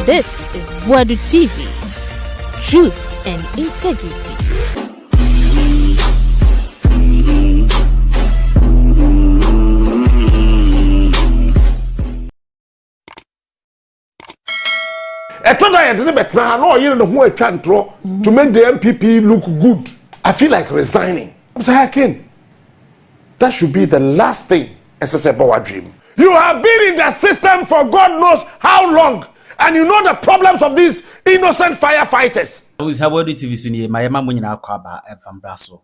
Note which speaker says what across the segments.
Speaker 1: This is Buadu TV. Truth and integrity.
Speaker 2: I didn't better no you know who a chantro to make the MPP look good. I feel like resigning. I'm saying that should be the last thing as a power dream. You have been in the system for God knows how long, and you know the problems of these innocent firefighters.
Speaker 3: I was Buadu TV sini my mama nyina kwaba from Braso.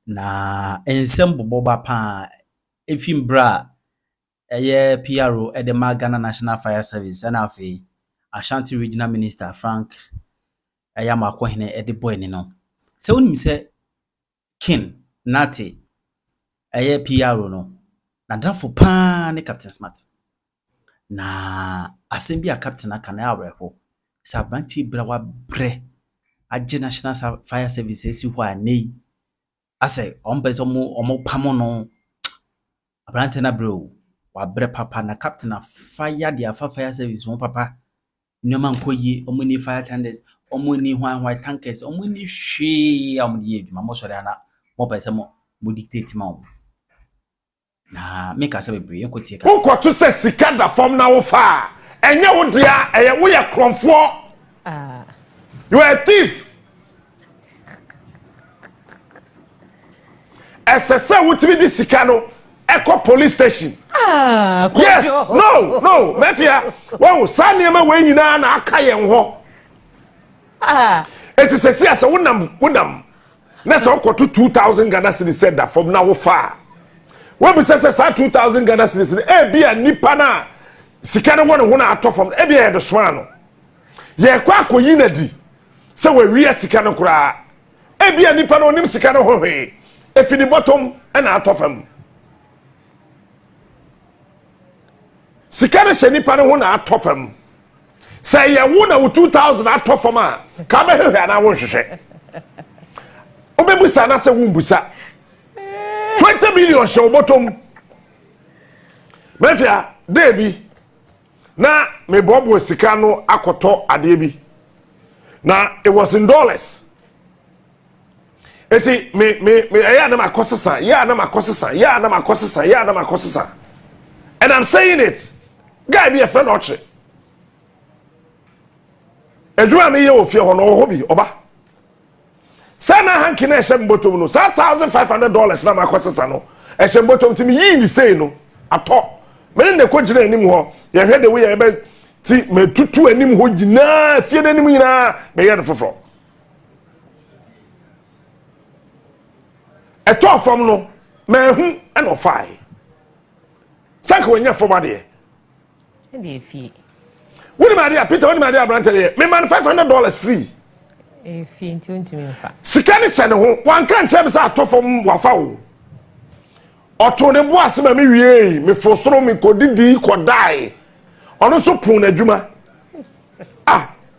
Speaker 3: Na ensem boboba pa efim bra eye PRO e de Ghana National Fire Service and afi Ashanti Regional Minister Frank Ayamakwahine edi boy ni no. Se wonim se King Nati aye PRO no. Na drafo pa ne Captain Smart. Na asembi a Captain aka na awerho. Sabranti bra wa bre agye National Fire Service esi ho anei. Ase ompese omo pamo no. Abranti na bro wa bre papa na Captain na fire dia fire service won papa. Nyoma nkoyi omuni fire tenders omuni white tankers omuni hwe amudi eduma mo sori ana mo pese mo dictate ma o na make us be enkotie ka
Speaker 2: who to say sikada form na wo fa enye wo dia eye wo ye kromfo you are a thief SSA wo tibi di sikano Echo police station. Yes. No. Mafia. Wow, Saniama we nyina na aka ye ho. It is a see as a wonam. Na so ko to 2000 Ghana cedis said that from now far. We be say 2000 Ghana cedis e bia nipa na sika no won na ato from e bia e do so ano. Ye kwa akoyi na di. Se we wi sika no kura. E bia nipa no onim sika no ho hwe. E fi the bottom e na ato fam. Sikane se nipa ne ho na atofam say ye wo na 2000 atofam a ka be hwehwe na wo hwehwe obebusa na se wo mbusa 20 million she obotom mafia debi na me bobo sika no akoto ade bi na it was in dollars eti me ya na makosesa and I'm saying it guy be a friend oche ejuma me ye ofie ho no ho bi oba sana hanki na ehye mbotom no $1,500 na makosesa no ehye mbotom timi yi ni sei no ato me ne ko gina anim ho ye hwe de we ye be ti me tutu anim ho gina fie de anim nyina me ye de foforo eto fam no me hu e no fai sanka wanya foma de
Speaker 4: e fie
Speaker 2: woni ma de Peter woni ma de Abrante de me man $500 free
Speaker 4: e fie nti ontimi mfa
Speaker 2: sika ne se ne ho wan kan che me sa atofom wafa wo oto ne bo asema me wie me fosoro me kodidi kodai ono so pun na adwuma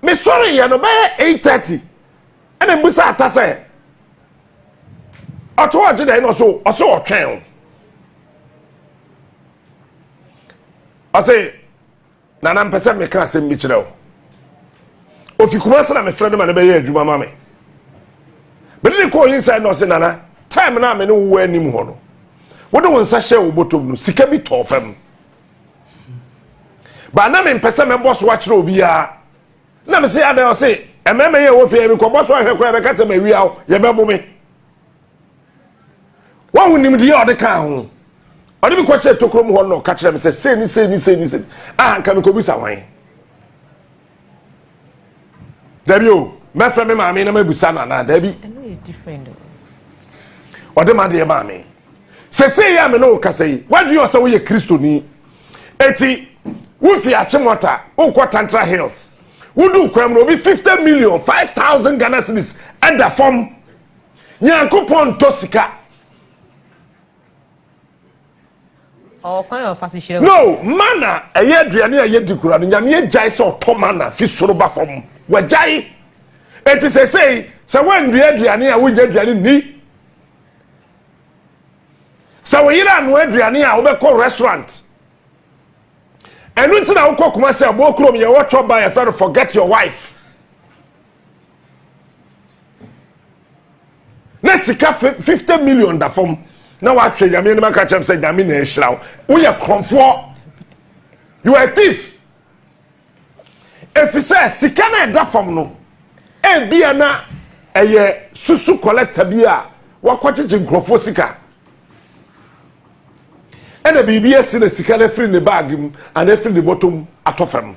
Speaker 2: me sorry ya no by 8:30 ene mbusa atase oto oje de no so otwen I say, Nana mpese me ka asem bi kire o. Ofi kuma se na me friend ma na be ye adwuma ma me. Be dey ko inside no say Nana, time na me no wo anim ho no. Wo de won sa hye wo botom no, sika bi to fam. Ba na me mpese me boss wa kire obi a. Na me say ada o say, ememe ye wo fi me ko boss wa hwe ko be ka se ma wi a ye be bo me. Wa wonim de ye o de ka ho. Odi bi kwache tokrom ho no ka kire me say ni nka me ko bisa wan dabi o me fra me ma me na mabusa na dabi
Speaker 4: different
Speaker 2: odi ma de ma me say ya me no ka say why do you say we Kristo ni eti wo fi achimota wo kwa Tantra Hills wo du kwam no bi 50 million 5,000 Ghana cedis and the form nyankopon tosika no mana eye aduane aye dikura no nyame jai se otomana fi soroba fom wa jai eti say wan aduane a wo aduane ni sa wo yira no aduane a wo be ko restaurant enu nti na wokọ kuma se abo krom ye wo chọ ba ye fe forget your wife na sika 50 million da fom na wa hwe nyame ne maka chem se nyame na ehiraw wo ye kromfo you are a thief if you say sika na da fom no e bia na eye susu collector bia wa kwacheche nkrofo sika ena bibi esi na sika na free ne bag mu and free the bottom atofam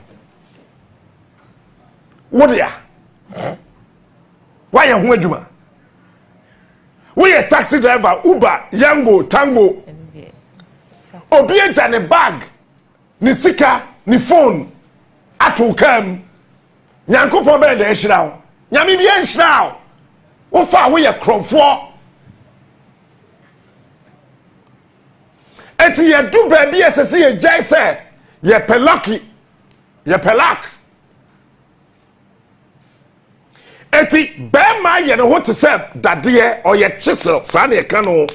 Speaker 2: wo dia why you ho adwuma we a taxi driver Uber Yango Tango obi eja ne bag ni sika ni phone ato kam nyankopon be da ehirawo nyame bi ehirawo wo fa we ye krofo eti ye du ba bi esese ye jai se ye pelaki ye pelak eti bema ye ne ho te se dade or ye chisel sa na ye ka no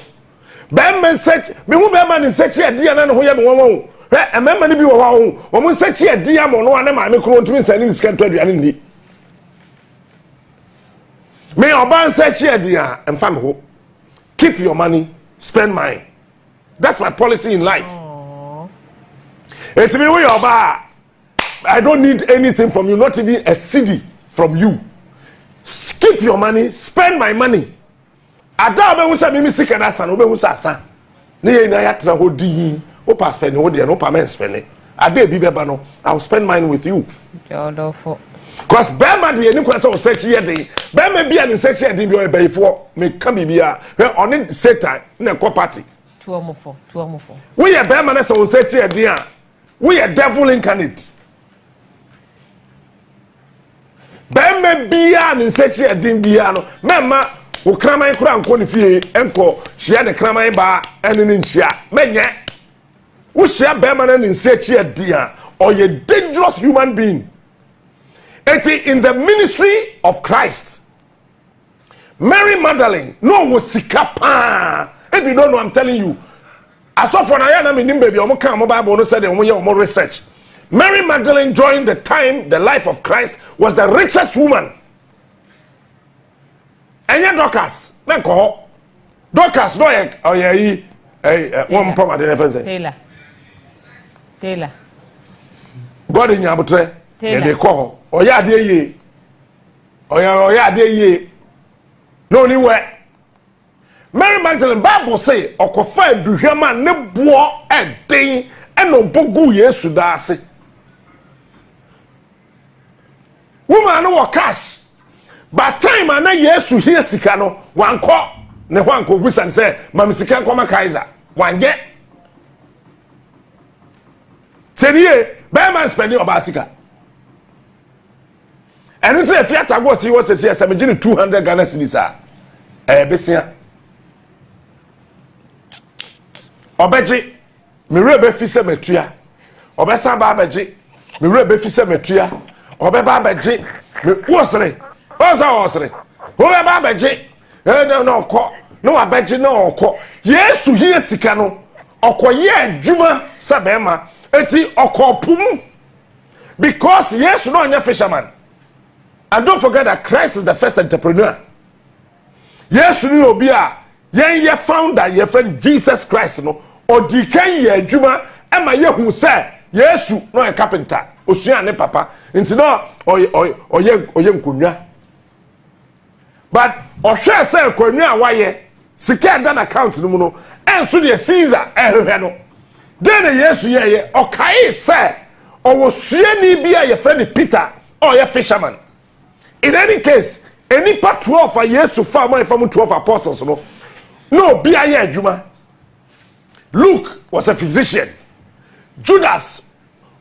Speaker 2: bema search me hu bema ne search ye de na ne ho ye me won he emema ne bi wo ho o mo search ye de am no na ma me kro ntumi nsani sika to aduane ni me oban search ye de a emfa me ho keep your money spend mine. That's my policy in life. It's me we oba I don't need anything from you, not even a cedi from you. Keep your money, spend my money. Ada be hu say me sika na san, obe hu say asa. Na ye na ya tra ho di, o pa spend ho de, no pa men spend. Ada bi beba no, I will spend mine with you. Cause bema de ni kwese o search ye de. Bema bia ni search ye de bi o ebeyfo, me ka bibia. He on Satan na ko party.
Speaker 4: Two or more.
Speaker 2: We are bema na so search ye de a. We are devil incarnate. Bema bia ni search ye de bia no. Mema wo kraman kura nko ni fie enko hia de kraman ba ene ni nhia. Menye. Wo hia bema na ni search ye de a, or a dangerous human being. In the ministry of Christ, Mary Magdalene, no was sikapa. If you don't know, I'm telling you. As of when I am in baby, I'm come Bible said more research. Mary Magdalene during the time, the life of Christ, was the richest woman. And yet Dorcas, Dorcas, no, one problem I didn't say.
Speaker 4: Taylor.
Speaker 2: God in Yabutre, and they call. Oya de ye. Oya de ye. No anywhere. Mary Magdalene Bible say okofa aduhwama ne boo eden eno bogu Yesu da ase. Woman no cash. But time na Yesu hie sika no wanko ne hwanko gusan say mam sika nkoma Kaiser. Wanje. Teniye, be man spending oba sika. And it's a fiat go see what say 200 Ghana cedis besia obeji me rebe fi se metua obesa ba beji me rebe fi se metua obeba beji me wosre osre obeba beji no ko no abeji no ko Yesu hie sika no okoye adwuma sabema eti okopum because Yesu no anya fisherman. And don't forget that Christ is the first entrepreneur. Yes, you know, be a ye founder, your friend Jesus Christ, no, or decan ye juma, and my ye who said, yes, you no a carpenter, Ocean ne papa, into no, or young kunya. But or shall say, Konya, why ye, secure that account no mono, and so the Caesar, and then yes, ye, or Kai say, or was Sieni be a your friend Peter, or your fisherman. In any case, any part 12 for years to farm from 12 apostles, no, be a Juma. Luke was a physician. Judas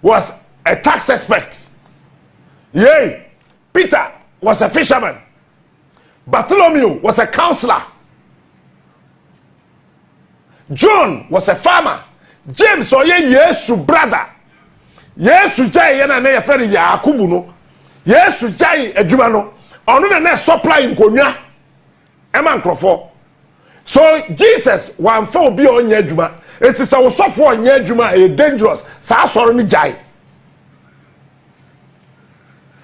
Speaker 2: was a tax expert. Yea, Peter was a fisherman. Bartholomew was a counselor. John was a farmer. James or Yesu brother. Yesu jai yana ne friend Yakubu no. Yesu jai adwuma no. Ono na supply nkonya. Ema nkrofo. So Jesus wan fa obi onya adwuma. It is our sofo onya adwuma e dangerous. Sa asoro ni jai.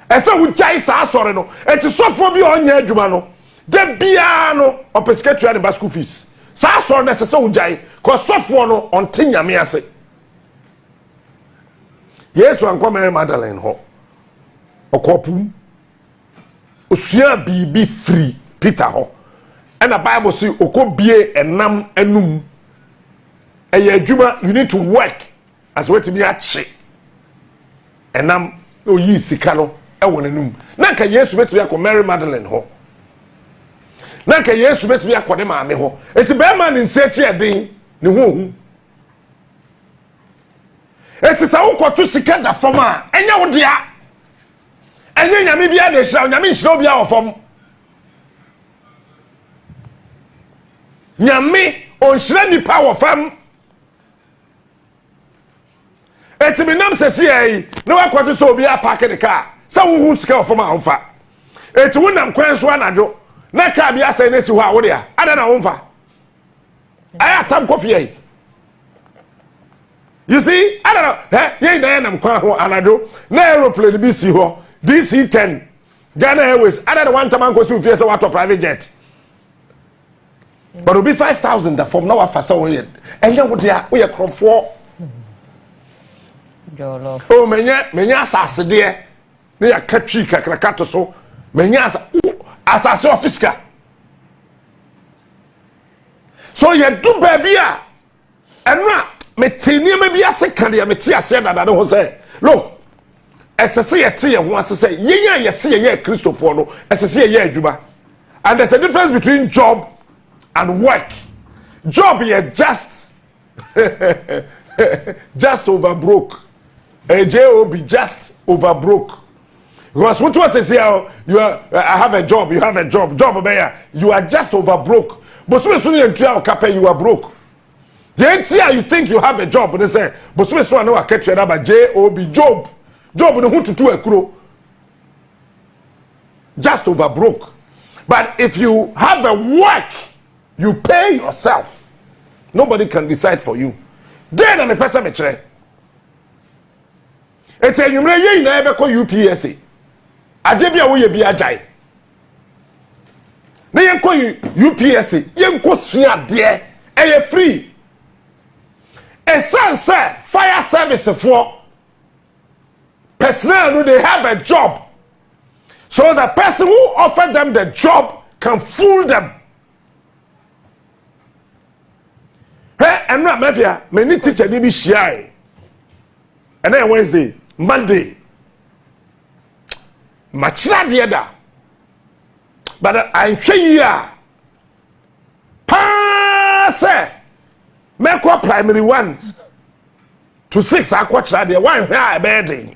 Speaker 2: ese wo jai sa asore no eti sofo bi onya adwuma no de bia no opesketua ne ba school fees sa asore na sese wo jai ko sofo no onte nyame ase Yesu anko Mary Magdalene ho okopum osua bibi free Peter ho and the Bible say okobie enam enum eye adwuma you need to work as what to be ache enam oyi sika no e wonanum na ka Yesu betu ya ko Mary Magdalene ho na ka Yesu betu ya ko de maame ho eti be man nse chi eden ne ho hu eti sa ukotu sika da fom a enya wo dia enya nyame bia na hira nyame hira bia wo fom nyame on hira nipa wo fam eti mi nam sesi ai na wakotu so obi apake de car sa wo hu sika wo fom a wo fa eti wo nam kwan so anadwo na ka bia sai na si ho a wo dia ada na wo fa aya tam kofi ai. You see, I don't know. I'm Anado. No aeroplane BC ho. DC-10. Ghana Airways. I don't know one time I'm going to face a private jet. But it'll be 5,000 from now for so yet. And you would we are crop for. Oh, menya assassin there. They are catchy cacracato so. Menya assassin fisca. So you do baby. And now. Me tini me bia second ya me ti ase dada no say look esese ye te ye ho ase say yenya ye se ye Christopher no esese ye adwuma and there's a difference between job and work. Job ye just just over broke, a job just over broke because what was say you are I have a job, you have a job you are just over broke but so soon you are broke. You think you have a job, they say, but so I know I catch you about job. Job no who to do a crew. Just over broke. But if you have a work, you pay yourself. Nobody can decide for you. Then I'm a person me chere. It's a you may never call UPSA. Adebia wo ye bi ajai. Na yen call UPSA, yen ko sua de e free. A say fire service for personnel, they have a job. So the person who offered them the job can fool them. Hey, I'm not mafia. Many teacher need be shy. And then Wednesday, Monday, much not the other. But I'm sure you are. Pass. Make up primary 1 to 6. I watch that there. Why here bedding?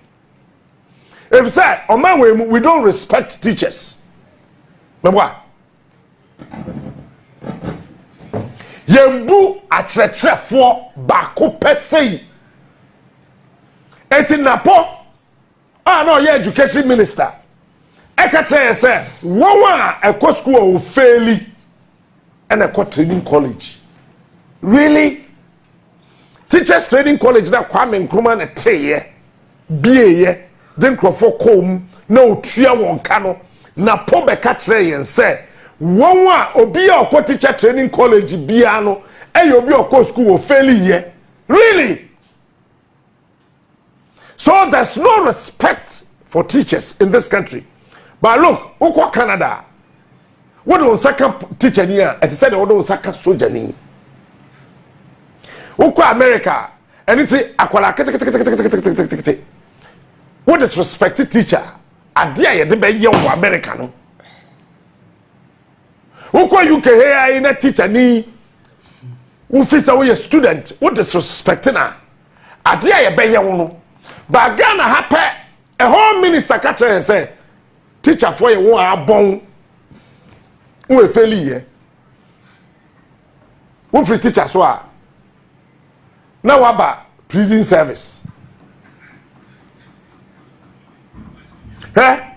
Speaker 2: If say on my way we don't respect teachers. Remember? Yembu atrechre for bako pese. Eti napo. Ah no, ye education minister. Eka say one ekɔ school o faili and ekɔ training college. Really? Teachers Training College that Kwame Nkrumah na teye bieye den krofo kom na otua won kano na po be ka kire yen se won a obi a okɔ Teacher Training College bia no e obi okɔ school o fail ye. Really? So there's no respect for teachers in this country. But look, ukwa Canada, what do second teacher here? It said what do second soldier ni. Ukwa America, and it's akwala kete. What is respected teacher? Adia ye de be ye wo America no. Ukwa UK here in a teacher ni ufisa we student. What is respected na? Adia ye be ye wo no. But Ghana happen a whole minister catch and say teacher for ye wo abon we fail here. Who free teacher so a now about prison service. Eh?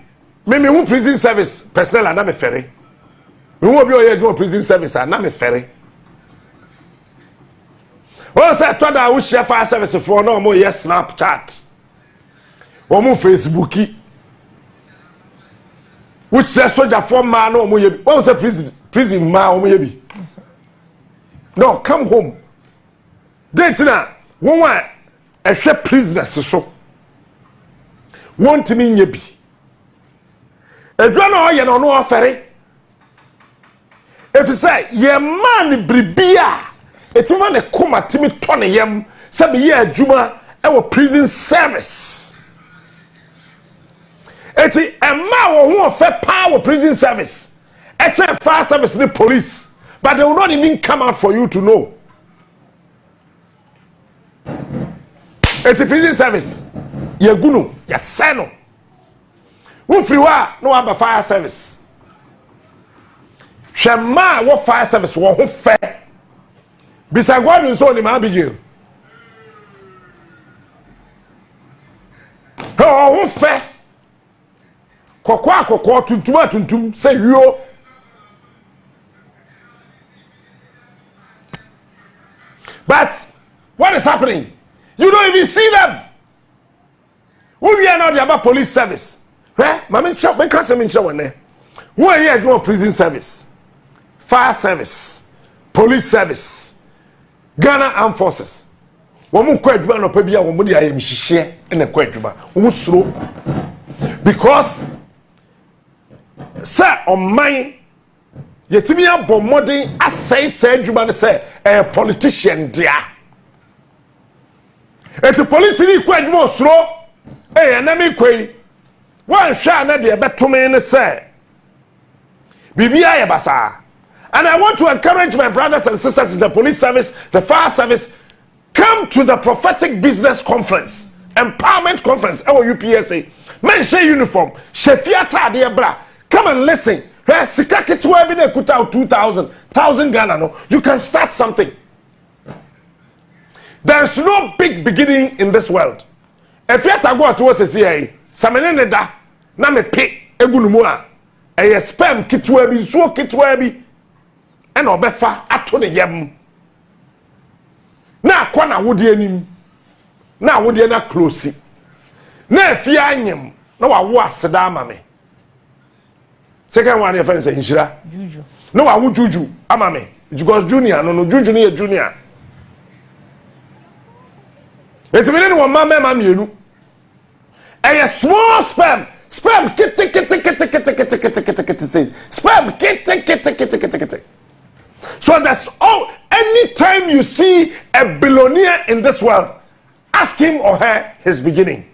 Speaker 2: Me who prison service personnel and I'm a ferry. Me who be your prison service and I'm a ferry. Oh, say told I wish share fire service for no more yes Snapchat. Or more Facebooky. which says soldier for man no mo ye bi what say prison ma o mo ye bi no come home date na won wa ehwe prisoners so won timi nye bi edwa na o ye no no ofere if say ye man bribia etima ne koma timi to ne yam sabe ye adwuma e wo prison service eti emma wo ho fe power prison service eti fire service the police but they will not even come out for you to know eti prison service ye gunu ye seno wo free wa no aba fire service Shema wo fire service wo ho fe bisa gwadu so ni ma bigil ho fe kokwa tuntum say yo but what is happening you don't even see them we are not about police service mama ncha me kan se me ncha wone who are here doing prison service fire service police service Ghana Armed Forces womu kwa adwuma no pa bia womu de ayem hihye na kwa adwuma womu suro because say oman yetimi abɔ modern asɛe adwuma no sɛ politician dia eti police ni kwa adwuma suro na me kwai wan hwa na de betome ne sɛ bibia ye basa. And I want to encourage my brothers and sisters in the police service, the fire service, come to the prophetic business conference, empowerment conference, our UPSA. Men share uniform, shefiata de bra. Come and listen. Sikake to every day kuta 2,000 Ghana no. You can start something. There's no big beginning in this world. If you go to us say, "Samene da na me pe egunumu a, e spam kitwa bi so kitwa bi." And obefa ato ne yam na akwa na wodi anim na wodi na close na afia anyem na wawo aseda ama me second one your friend say inshira juju na wawo juju ama me because junior no juju ne junior etimene no mama mienu eye small spam kete spam kete. So that's all. Anytime you see a billionaire in this world, ask him or her his beginning.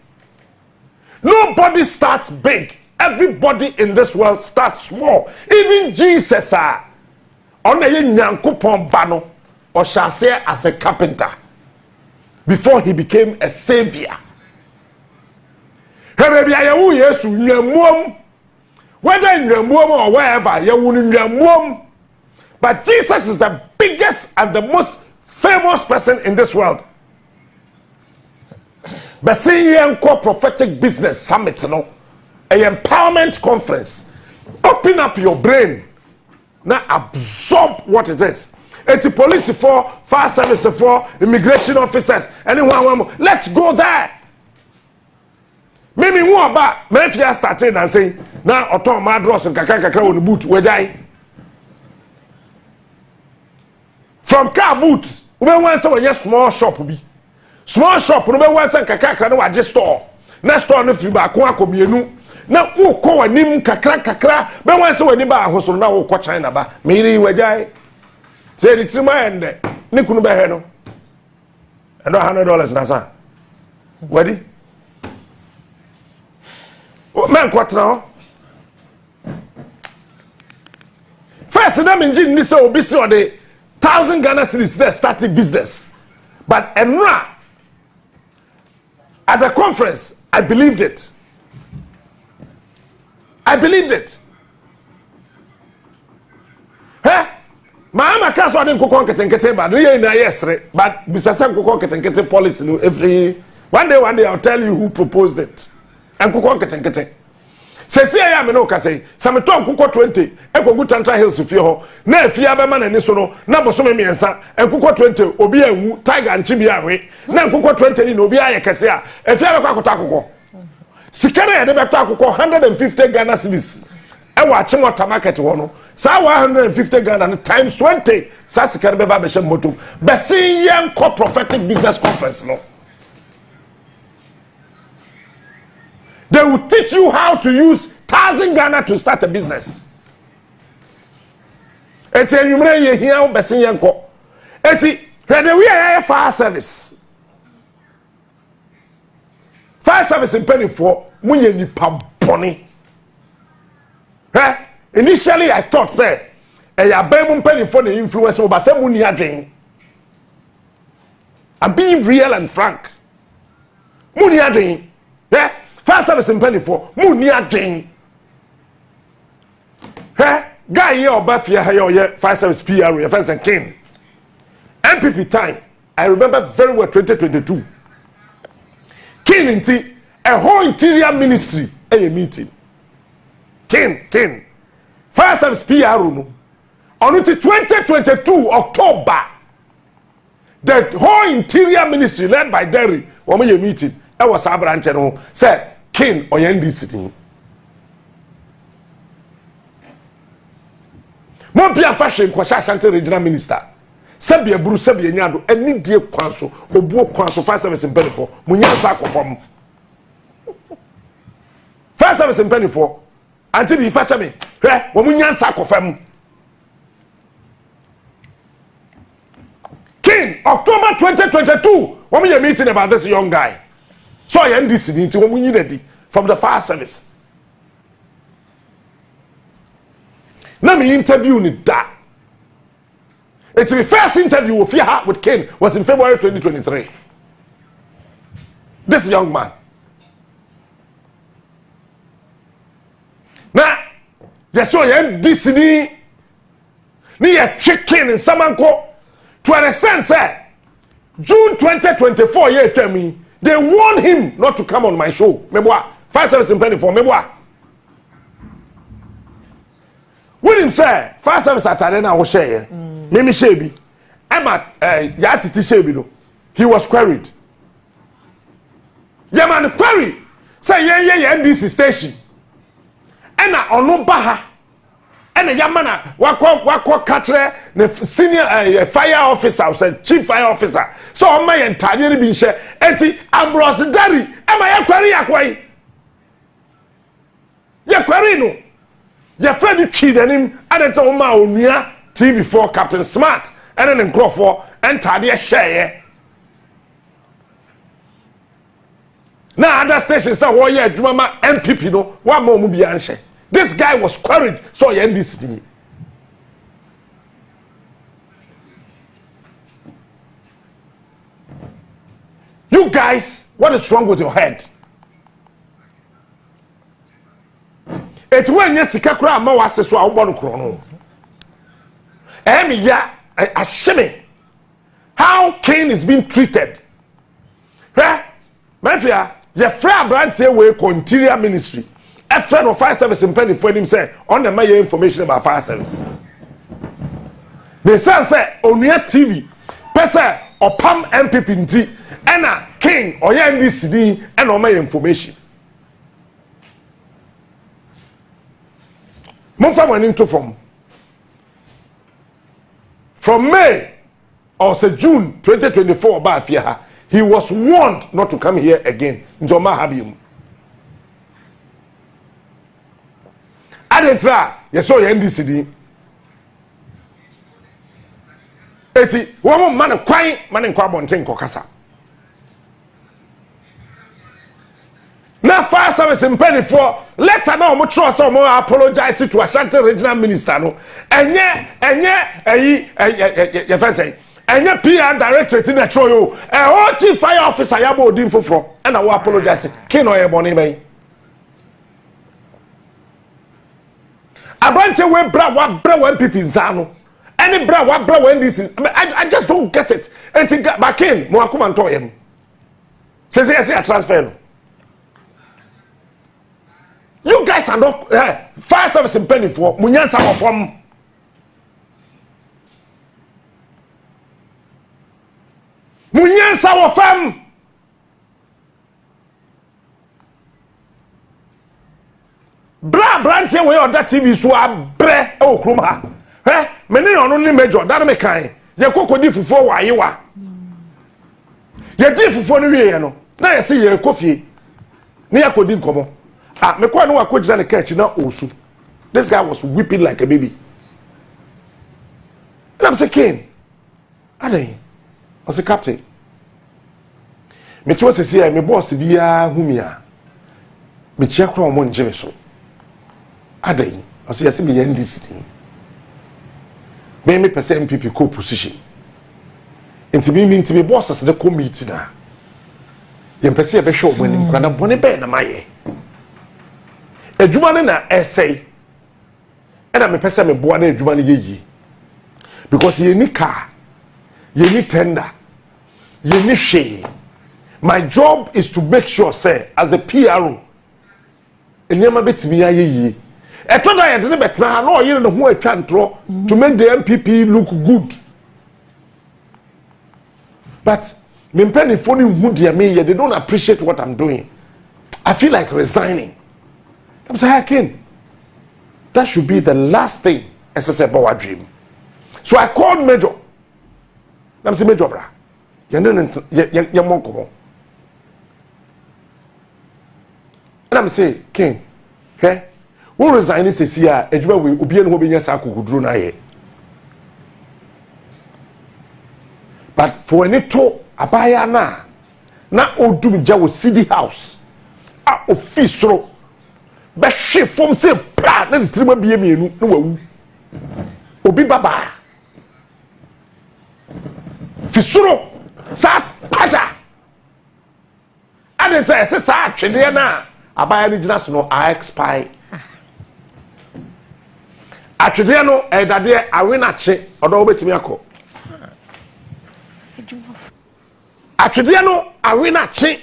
Speaker 2: Nobody starts big. Everybody in this world starts small. Even Jesus on a nyankopon bano or shall say as a carpenter before he became a savior. Whether in or wherever, but Jesus is the biggest and the most famous person in this world. But see prophetic business summit, no, a empowerment conference. Open up your brain. Now absorb what it is. It's police for, fire service for, immigration officers, anyone. Let's go there. Maybe one about maybe I started and say now auto madros and kakaka on the boot where die. From car boots, we want some small shop be. Small shop, we want some kakaka no just store. Next store no free ba ko akomienu. Na wo ko anim kakra, be want some ni ba ahoso na wo ko China ba. Miri wajai. Say the tima ende. Ni kunu be he no. And $100 na sa. Wadi? Man kwatra. First na minji ni se obi se ode 1,000 Ghana cedis there starting business. But Emra, at the conference, I believed it. I believed it. Huh? Mama kaso adin kokon ketenkete ba no ye na yesre but bisasa kokon ketenkete policy no every one day I'll tell you who proposed it. And kokon ketenkete. Sesi ya me no ka say sameton kokon 20 ekogu Tantra Hills fie ho na afia be ma na ni so no na bosome miensa ekokon 20 obi anwu tiger nchi bi awe na kokon 20 ni no obi aye kese a afia be kwakota kokon sikana ya de beto akokon 150 Ghana cedis watch water market one. Sa 150 Ghana times 20. Sa sika be ba be shem motum. Be see young prophetic business conference no. They will teach you how to use 1,000 Ghana to start a business. Eti enwumre ye hia wo be see yenko. Eti where we are fire service. Fire service in penny for munye nipa boni. Initially I thought say ya be penny for the influence but say muni adwen. I'm being real and frank. Muni adwen. Fire service in penny for muni adwen. Guy here obafia here fire service PR your friends and king. MPP time. I remember very well 2022. King inti a whole interior ministry a meeting. King. Fire service PR no. On 2022 October. The whole interior ministry led by Derry woman a meeting. I was a branch no say King Oyendi sitting. Mo bia fashion kwasha Ashanti regional minister. Sabia buru sabia nyado eni die kwanso obuo kwanso fire service impeni for munyansa akofom fire service impeni for anti bi facha me wo munyansa akofam King October 2022 wo me meeting about this young guy so I end this nti wo munyi ready from the fire service na me interview ni da. It's the first interview with Ken was in February 2023. This young man. Now, you saw this ni chicken in Samanko to an extent, sir. June 2024, yeah, tell me they warned him not to come on my show. Meboa, fire service in penny for Meboa. When him say fire service at Arena was share. Mimi Shebi, Emma, Yatiti Shebi, no. He was queried. Yeah, man, query. Say, yeah, NDC station. Ena ono baha. Ena yamana, wako katre, the senior fire officer, say chief fire officer. So, on my entire bin share, eti Ambrose Daddy, Emma, ya query, yakwai. Ya query, no. Ya Freddy Kid and him, and it's on my own. TV4 Captain Smart and then Crawford and Tadia share. Now other stations now war yeah mama MPP no one more movie answer. This guy was queried so he end this thing. You guys, what is wrong with your head? It's when you see kakra ma wase so a wobon krono. Asheme. How Cain is being treated. Mafia, your friend branch here will interior ministry. A friend of fire service in penny for him say on the my information about fire service. The son say on your TV, Pesa or Pam MPP Anna King or NDCD and on my information. Mofa went into from May or say June 2024 by Fiaha, he was warned not to come here again. Njoma Habium. Adetra, yes, so NDCD. Eti, woman man of quine, man in Quabontin Kokasa. Now, fire service in penny for let no more trust or more apologize to Ashanti regional minister. No, and yeah, PR directorate in the Troyo, a whole chief fire officer, Yabo Dinfo from, and I will apologize. Kino Ebony May. A bunch of way bra what bra when people Zano. Any bra what bra when this is. I just don't get it. And think back in Moakuman to him. Says yes, I transfer. You guys are not fire service in penny for Munyansa from Munyansa from brand here we on that TV so abre e okrum ha me ne ono ni major that me kan ye kokodi fufuo wa yewa ye di fufuo no wie ye no na ye se ye kofie ne yakodi nkomo me kwa no wa kojira ne kachi na osu. This guy was weeping like a baby. And I'm saying, King, I was a captain. Me too was here, me boss be a humia. Me check from one Jemiso. I was here, see me end this thing. Me percent MPP co-position. And to me boss as the committee now. You perceive a be show when you can bonnet na my. A Juman na essay. And I'm a person me boa na Juman ye. Because you need car, you need tender, you need shade. My job is to make sure, say, as the PRO, and you might be ye. I told I didn't bet now. No, you know who I can throw to make the MPP look good. But me penny phoning who dear me, they don't appreciate what I'm doing. I feel like resigning. I'm saying, that should be the last thing as I said about our dream. So I called Major. I'm saying, Major, bra. You're more common. And I'm saying, King, okay? Who resign this year? And you will be able to be a but for any to abaya na odum jawo city house a office ro be hwe fom say pra na ntirima bie mienu na wawu obi baba fisuro sa paja and say sa atwede na abaya ni gina so no I expire atwede no edade awenache odo obetimi akọ atwede no awenache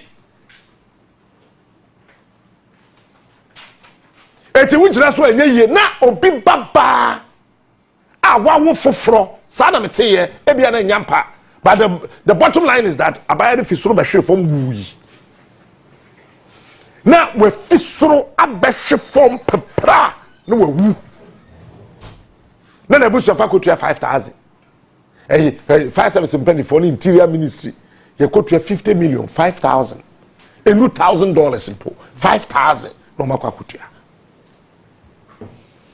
Speaker 2: eti wugina so enye ye na obi baba awawo foforo sa na meteye ebia na nyampa. But the bottom line is that abaya de fisuro be hwe fom wuyi na we fisuro abehwe fom pepra na wawu na na busu fa kotua 5,000 fire service penny for interior ministry ye kotua 50 million 5,000 enu $1,000 impo 5,000 no makwa kotua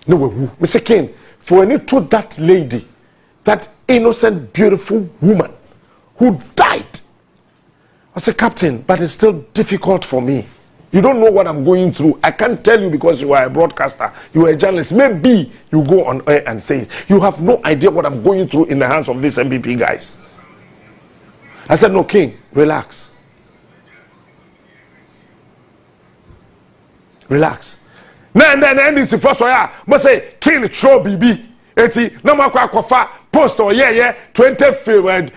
Speaker 2: na wawu me say Ken for any to that lady, that innocent beautiful woman who died. I said, Captain, but it's still difficult for me. You don't know what I'm going through. I can't tell you because you are a broadcaster. You are a journalist. Maybe you go on air and say it. You have no idea what I'm going through in the hands of these MPP guys. I said, no, King, relax. Relax. And then this is first one. But say, King, throw BB. Eti no makwa kofa post or 2012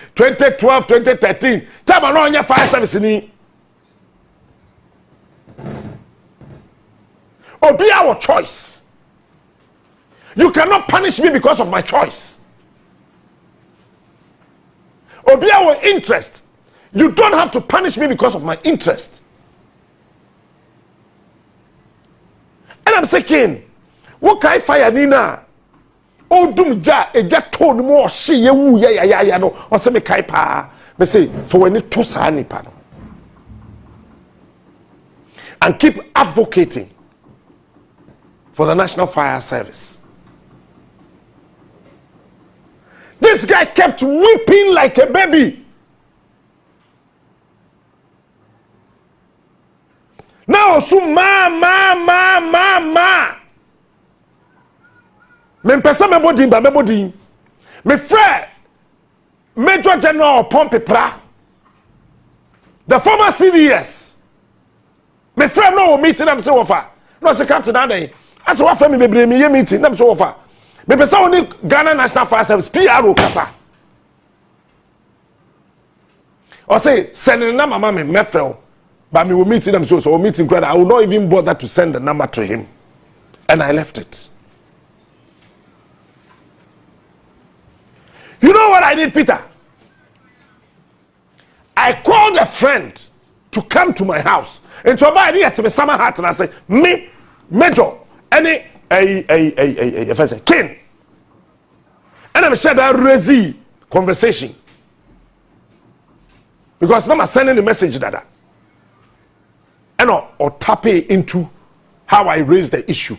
Speaker 2: 2013 time no nya fire service ni obi our choice. You cannot punish me because of my choice. Obi our interest. You don't have to punish me because of my interest. And I'm saying, what kind of fire nina? Odum ja eja to no mo hye ye wu ya no o se me kai pa me say for when it to sa nipa no and keep advocating for the National Fire Service. This guy kept weeping like a baby. Now so ma me pesa me body ba me body me friend Major General Pompepra, the former CDS me friend no meeting am say wofa no say Captain Adan as what for me bebre me meeting am say wofa me pesa oni Ghana National Fire Service PRO kasa or say send the number mama me friend but me will meeting am so meeting crowd I will not even bother to send the number to him and I left it. You know what I did, Peter? I called a friend to come to my house. And to buy me at the summer hat and I said, me, Major, if I say Ken, and I'm sure that raise conversation because now I'm sending the message that and or tap into how I raise the issue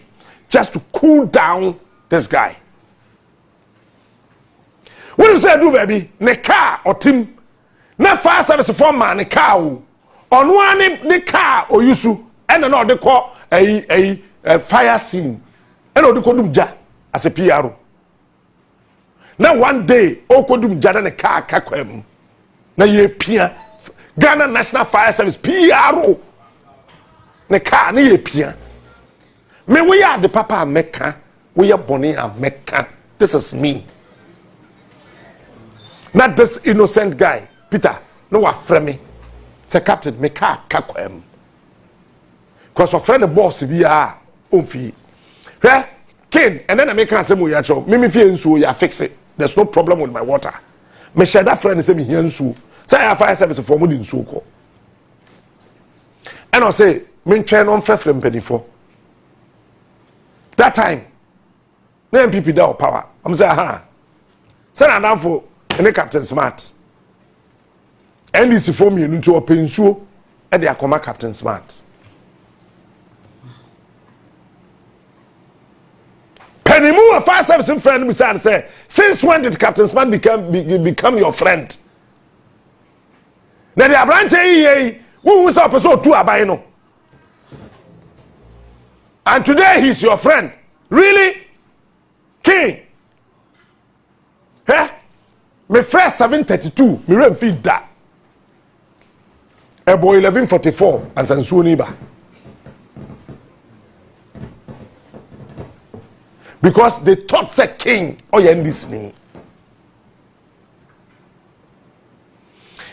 Speaker 2: just to cool down this guy. What do you say, do baby? Ne car or team, na fire service for man ne car on one ne car or yusu and another call a fire scene and all the kodumja as a PRO. Now one day, all kodumja and a car kakwem. Na ye pia Ghana National Fire Service PRO. Ne car ni ye pia. Me we are the papa Mecca, we are Bonnie and Mecca. This is me. Not this innocent guy, Peter. No one friend me. Say captain, me car kakwem. Because our friend the boss we are umfi. Yeah, Ken, and then I make answer mo ya cho. Me feel so ya fix it. There's no problem with my water. Me share that friend say me here so. Say I fire service for mo din so ko. And I say me try no fair frame penny for. That time, na MPP da power. I'm say aha. Say na now for any Captain Smart. NDC for me into open so e dey akoma Captain Smart. Penny fire service friend me say since when did Captain Smart become your friend? Na the branch who was up so two abai no. And today he's your friend. Really? King. Eh? Me first 732, me rem feed that. A boy 1144 and Sansuo Niba. Because they thought say king or in this name.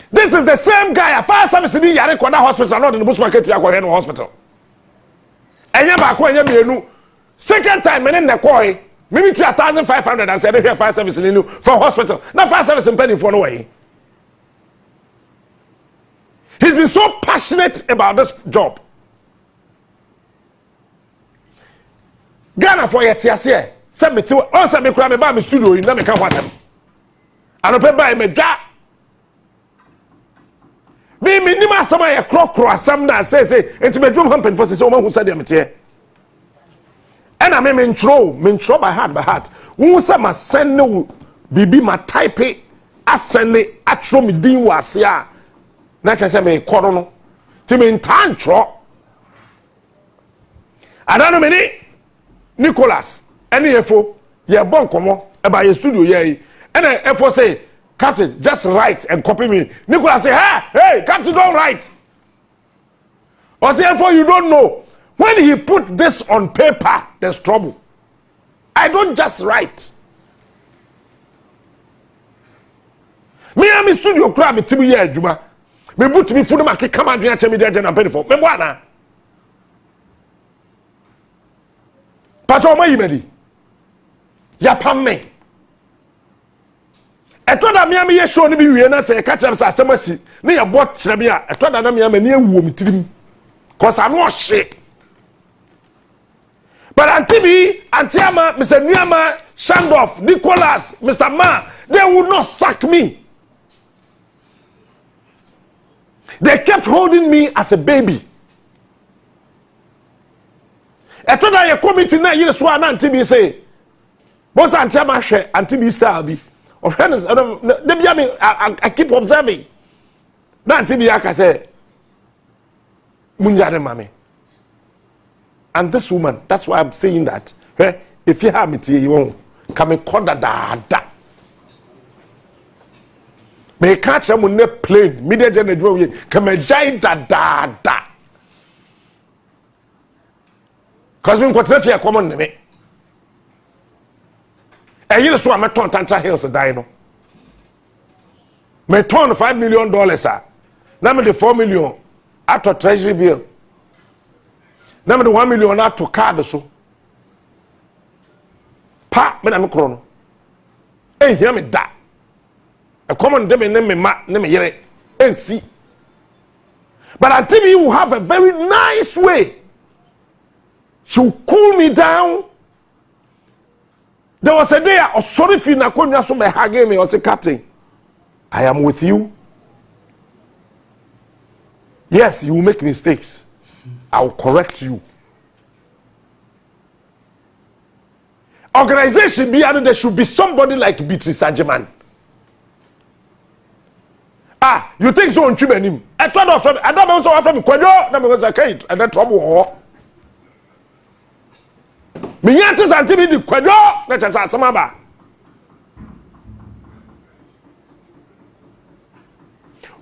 Speaker 2: This is the same guy a fire service in Yare Kwana hospital, not in the bush market to Yakwa hospital. And you second time, men in the koi, maybe 2,500 and said here fire service in from hospital. Now fire service in penny for no way. He's been so passionate about this job. Ghana for yet here. Send me to answer me cry by my studio in Namika Wasam. I don't pay by me jack. Me nima sama ya krokro asam na say enti bedroom happen for say woman who said am tie. And I me intro by heart. Who say ma send no bibi ma type asene atro me din wase a na che say me koro no. Ti me ntantro. Adano me ni Nicholas any efo ye bon komo e ba ye studio ye and efo say Captain, just write and copy me. Nicholas say, hey, Captain, don't write. Or say, therefore, you don't know. When he put this on paper, there's trouble. I don't just write. Me and my studio crab me timu ye adwuma. Me boot me food market come and drink me there and pay for. Me bwana. Pato ma yimedi. Ya pam me. Eto da me ye show ni bi wie na say catch am say asemasi ne ye bot kire bi a eto da na me ni ewuo mi tirim cause I no hye but antiama Mr. Nuama Shandoff Nicholas Mr. Ma they would not sack me. They kept holding me as a baby. Eto da ye committee na ye so na antibi say boss antiama hwe antibi star bi. I keep observing. And this woman, that's why I'm saying that. If you have it, you won't come and call that. May catch them on the plane, media generation, come and giant da. Because we got to common to me. And you know, I'm a ton Tantra Hills a dino. Me ton $5 million, sir. Now me the 4 million out of treasury bill. Now me the 1 million out to card so. Pa me na me krono. Eh hear me da. A common dem me ma me yere. And see. But until you have a very nice way to cool me down There was a day I was sorry for Nakonya so me hugging me. I was Captain, I am with you. Yes, you will make mistakes. I will correct you. Organization there should be somebody like Beatrice Agyemang. You think so on Chibenim? I thought of I don't know so from Kwadwo, na me was okay, and then trouble. Me yantes antibi di Kwadwo, na chasa samaba.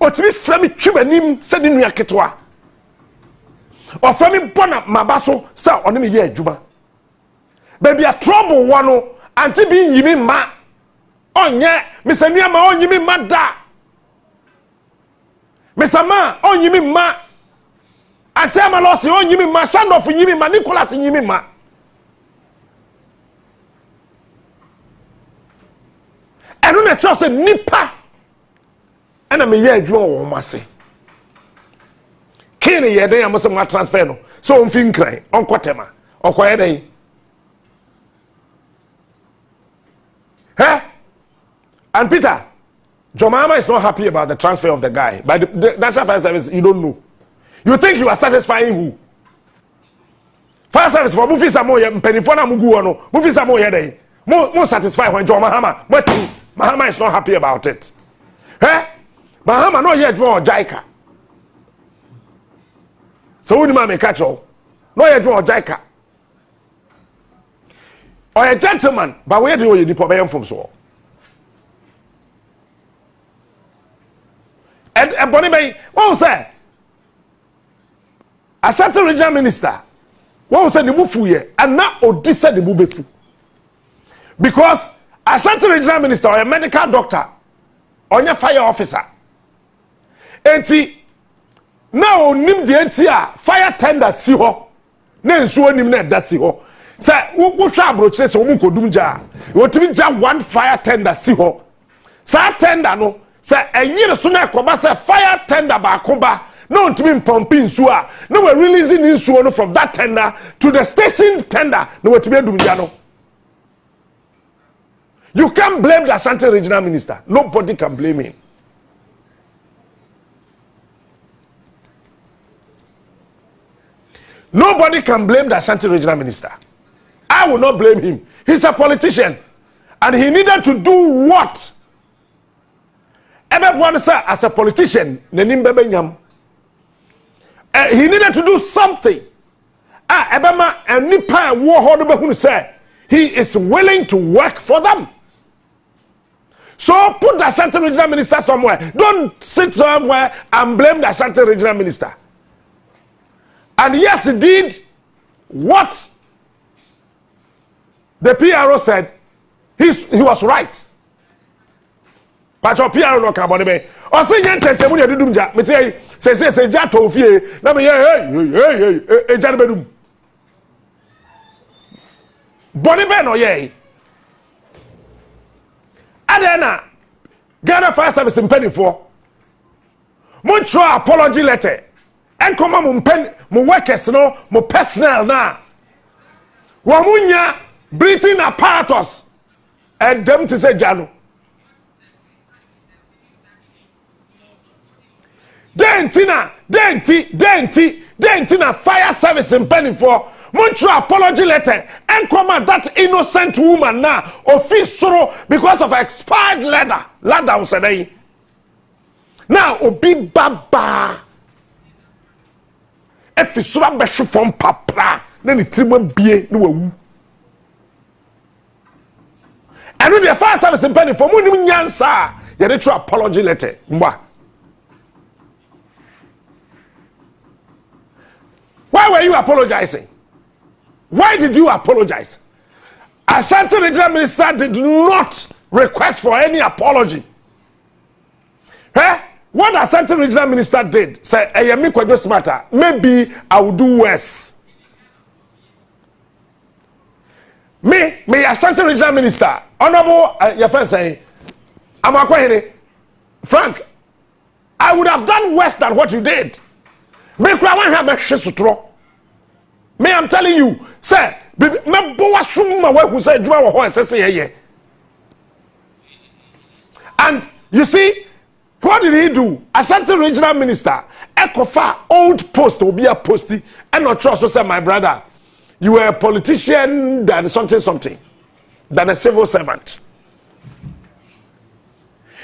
Speaker 2: Otimi frami Chibenim se di nua ketwa. O frami bona mabaso sa oni me ye adwuma. Baby a trouble one antibi yimi ma. Onye me se nua ma onyimi ma da. Mesama on yimi ma atema losi on yimi ma Shandoff yimi ma Nicholas yimi ma enu na cho se nipa ena me ye adwo wo mase kini ye den am se ma transfer no so on fin kran on kotema okoye den and Peter Jomama is not happy about the transfer of the guy. By the National Fire Service, you don't know. You think you are satisfying who? Fire Service for Mufi Samoye, Penifona Muguano, Mufi Samoye, more satisfied when John Mahama. But Mahama is not happy about it. Mahama no yet draw Jaika. So we may catch all. No yet draw Jaika. Or a gentleman, but where do you need from so? And Bonnie Bay, what was that? Ashanti Regional Minister, what was the Mufuye, and now Odisa the Mubefu. Because Ashanti Regional Minister or a medical doctor or your fire officer, and now nim the NTA fire tender see ho, then so nim net that see ho. Say, who shall broach this or Mukodumja? You want to be just one fire tender see ho. Sa tender no. Say a year sooner koba say fire tender ba koba no to be pumping suwa no we're releasing in suwa from that tender to the station tender no we to be dumjano. You can't blame the Ashanti Regional Minister. Nobody can blame him. Nobody can blame the Ashanti Regional Minister. I will not blame him. He's a politician and he needed to do what? Everyone say as a politician, he needed to do something. Ebema and Nipa war say he is willing to work for them. So put the Ashanti Regional Minister somewhere. Don't sit somewhere and blame the Ashanti Regional Minister. And yes, he did what the PRO said. He was right. But your PR no come on me. O say yen tete mu ne dudum ja. Me say ja to fie. Na me hey ja bedum. Boni be no ye. Adena Ghana Fire Service mpanifo. Mo tro apology letter. Enkoma mo mpan mo workers no mo personnel na. Wo munya breathing apparatus. And them to say jano. Dentina Fire Service in Penny for Montreal apology letter and come at that innocent woman now official because of expired ladder was a day. Now obi baba if you sura beshu from papa then it will be no. And with the Fire Service in Penny for Munim Yansa, you need to apology letter. Why were you apologizing? Why did you apologize? Ashanti Regional Minister did not request for any apology. What Ashanti Regional Minister did, say, matter, maybe I will do worse. Me Ashanti Regional Minister, Honorable, your friend saying, Frank, I would have done worse than what you did. Me I'm telling you, sir, me bowa sum ma wa hu say adwuma wo ho esese ye. And you see, what did he do? Ashanti regional minister, Ekofa old post will be a postie, and not trust to say, my brother, you were a politician than something, than a civil servant.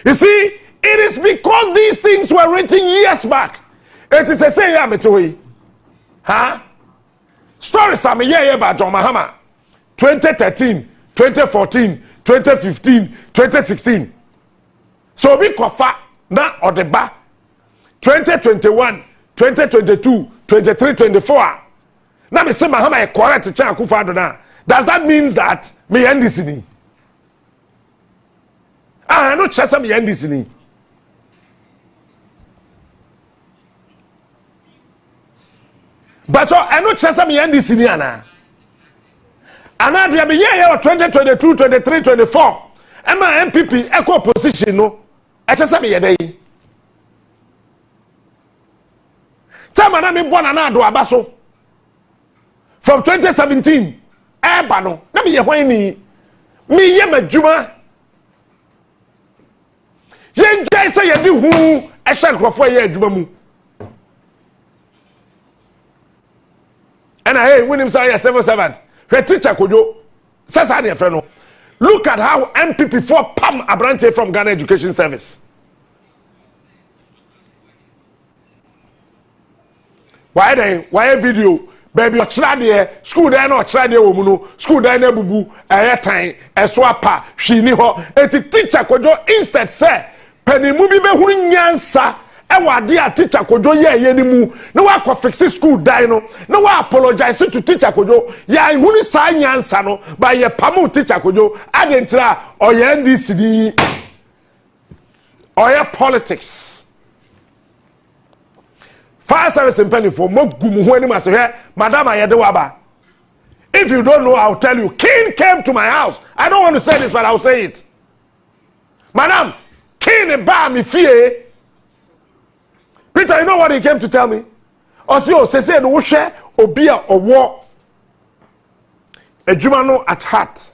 Speaker 2: You see, it is because these things were written years back. It is a say, yeah, me huh? Stories are me, yeah, about John Mahama, 2013, 2014, 2015, 2016. So we kofa na odeba 2021, 2022, 23, 24. Na me say Mahama e correct Chan Akufo-Addo na. Does that mean that me end this ni? I no chesa me end this ni. But I no chesa me end this ni ana. Ana dia me year 2022, 23, 24. Emma MPP equal position no. I just say me yedey. Tama na me bona na do abaso. From 2017, eba no. Na me ye hwan ni. Me ye madwuma. Ye njai say ye di hu e hye nkrofo ye adwuma mu. And hey, when him say a civil servant, her teacher kojo. Sasa na friend no. Look at how MPP4 Pam Abrante from Ghana Education Service. Why video? Baby, or there, school there, no try there, woman, school there, no bubu, a time, a swapper, she knew her, and the teacher could do instead say, Penny Mubi Behunyansa. Ewa dia teacher kojo ye ni mu no wa ko fix school die no wa apologize to teacher kojo ya huni sa nyansa no ba ye pamu teacher kojo adentira oye NDC oye politics fire service impeni for mogumu ho ani maso he madam ayede waba. If you don't know, I'll tell you. King came to my house. I don't want to say this, but I'll say it. Madam, King ba mi fie. Peter, you know what he came to tell me? Osio, say no share obia owo adwuma no at heart.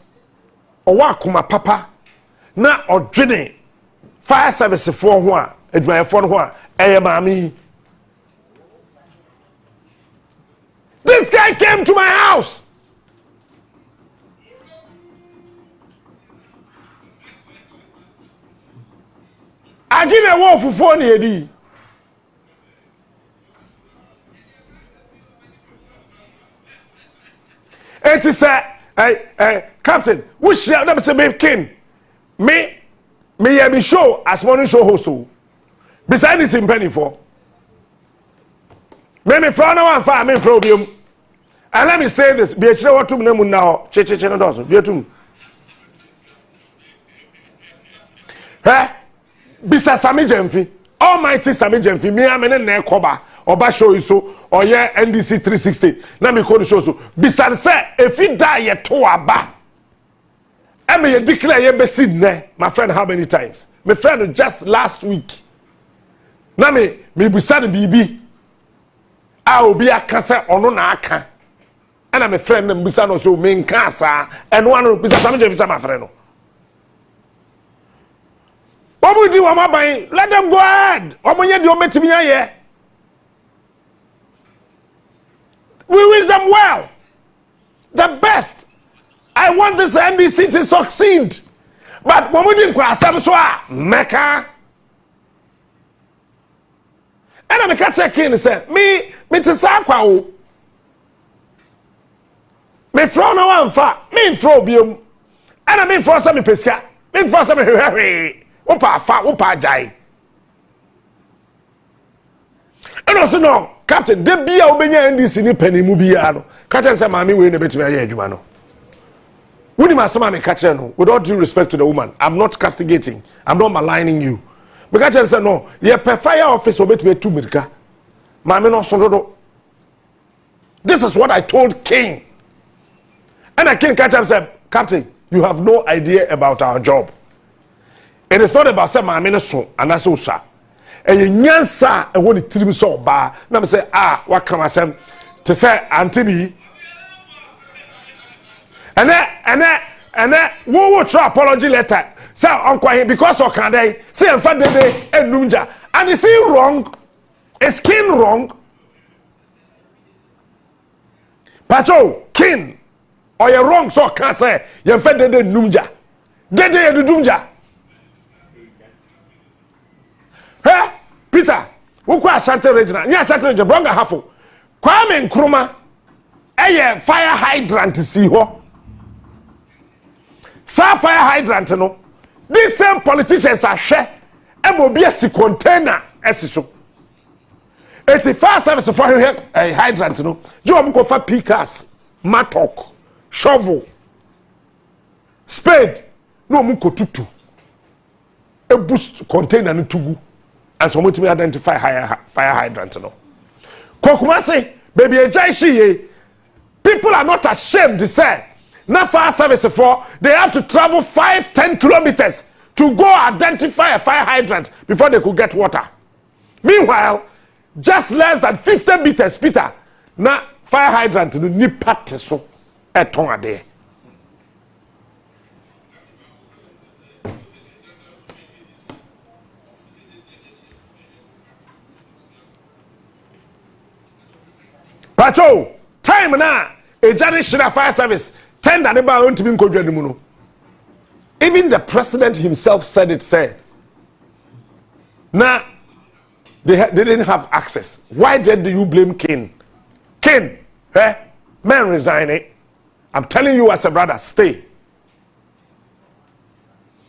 Speaker 2: Owa akoma papa na odwene fire service for ho a adwuma for ho a eye mami. This guy came to my house. I give a wolf for phone edi. It is Captain, which shall never say me king. Me be show as morning show host. Beside this in penny for. Me from now and far, me from you. And let me say this: be a chill what to me now. Che no does. Be a tum. Bisa Sami Jemfi, Almighty Sami Jemfi. Me amene ne koba. Oba show you so or yeah NDC 360 na me code show so bisan say if he die ye to aba e me declare ye besi ne my friend how many times my friend just last week na me bisan bibi a obi aka say ono na aka and my friend me bisan no so me nka sa and one bisan Sami Jemfi my friend no omo di wa maban let them go ahead omo ye di o metimi ya we wish them well. The best. I want this NDC to succeed. But when we didn't cross Mecca. And I can check in and say, me to Sakwa. Me throw no one far. Me throw bium. And I mean for some pesca. Me for some hurry. Opa fa, opa jai. And also no. Captain, de bia obenya NDC ni penny mu bia no. Captain say mami we na betimi aye adwuma no. Woni ma sama me captain no. With all due respect to the woman, I'm not castigating. I'm not maligning you. But captain say no, ye per fire office obetimi 2 mirika. Mami no sondodo. This is what I told King. And the King captain said, Captain, you have no idea about our job. It is not about say mami no so anase usa. And nyansa e woni tirim so ba na me say what come asem to say antibi and wo try apology letter. Say uncle him because of can they say emfa dede enumja. And is he wrong? Is King wrong? Pacho, King, or you wrong so can say emfa dede numja. Dede edumja. Hey, Peter, who kwa Ashanti Regional? Ni Ashanti Regional bronga hafo. Kwame Nkrumah fire hydrant see ho. Sa fire hydrant no. These same politicians are share MOBS container esiso. 85 service for hydrant no. Jo go for pickers, mattock, shovel, spade. No mu tutu. A boost container no tugu. And so much me identify fire hydrant no. Kokuma say, baby ejai people are not ashamed to say, na fire service for they have to travel 5-10 kilometers to go identify a fire hydrant before they could get water. Meanwhile, just less than 50 meters, Peter, na fire hydrant no ni pate so eton ade. Pacho, time na ejani shira fire service tender ne ba ontimi nkodwa ni mu no. Even the president himself said it said. Now they didn't have access. Why did you blame King? King, man resigning. I'm telling you as a brother, stay.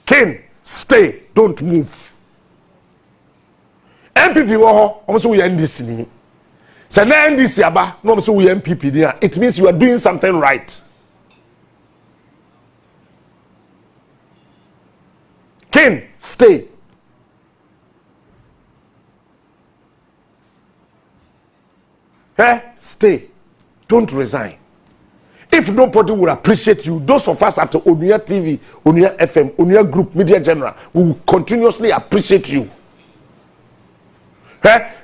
Speaker 2: King, stay. Don't move. MPP wo almost we NDC ni. So now NDC aba no so we MPP there. It means you are doing something right. King, stay. Stay. Don't resign. If nobody will appreciate you, those of us at Onuya TV, Onuya FM, Onuya Group, Media General, we will continuously appreciate you.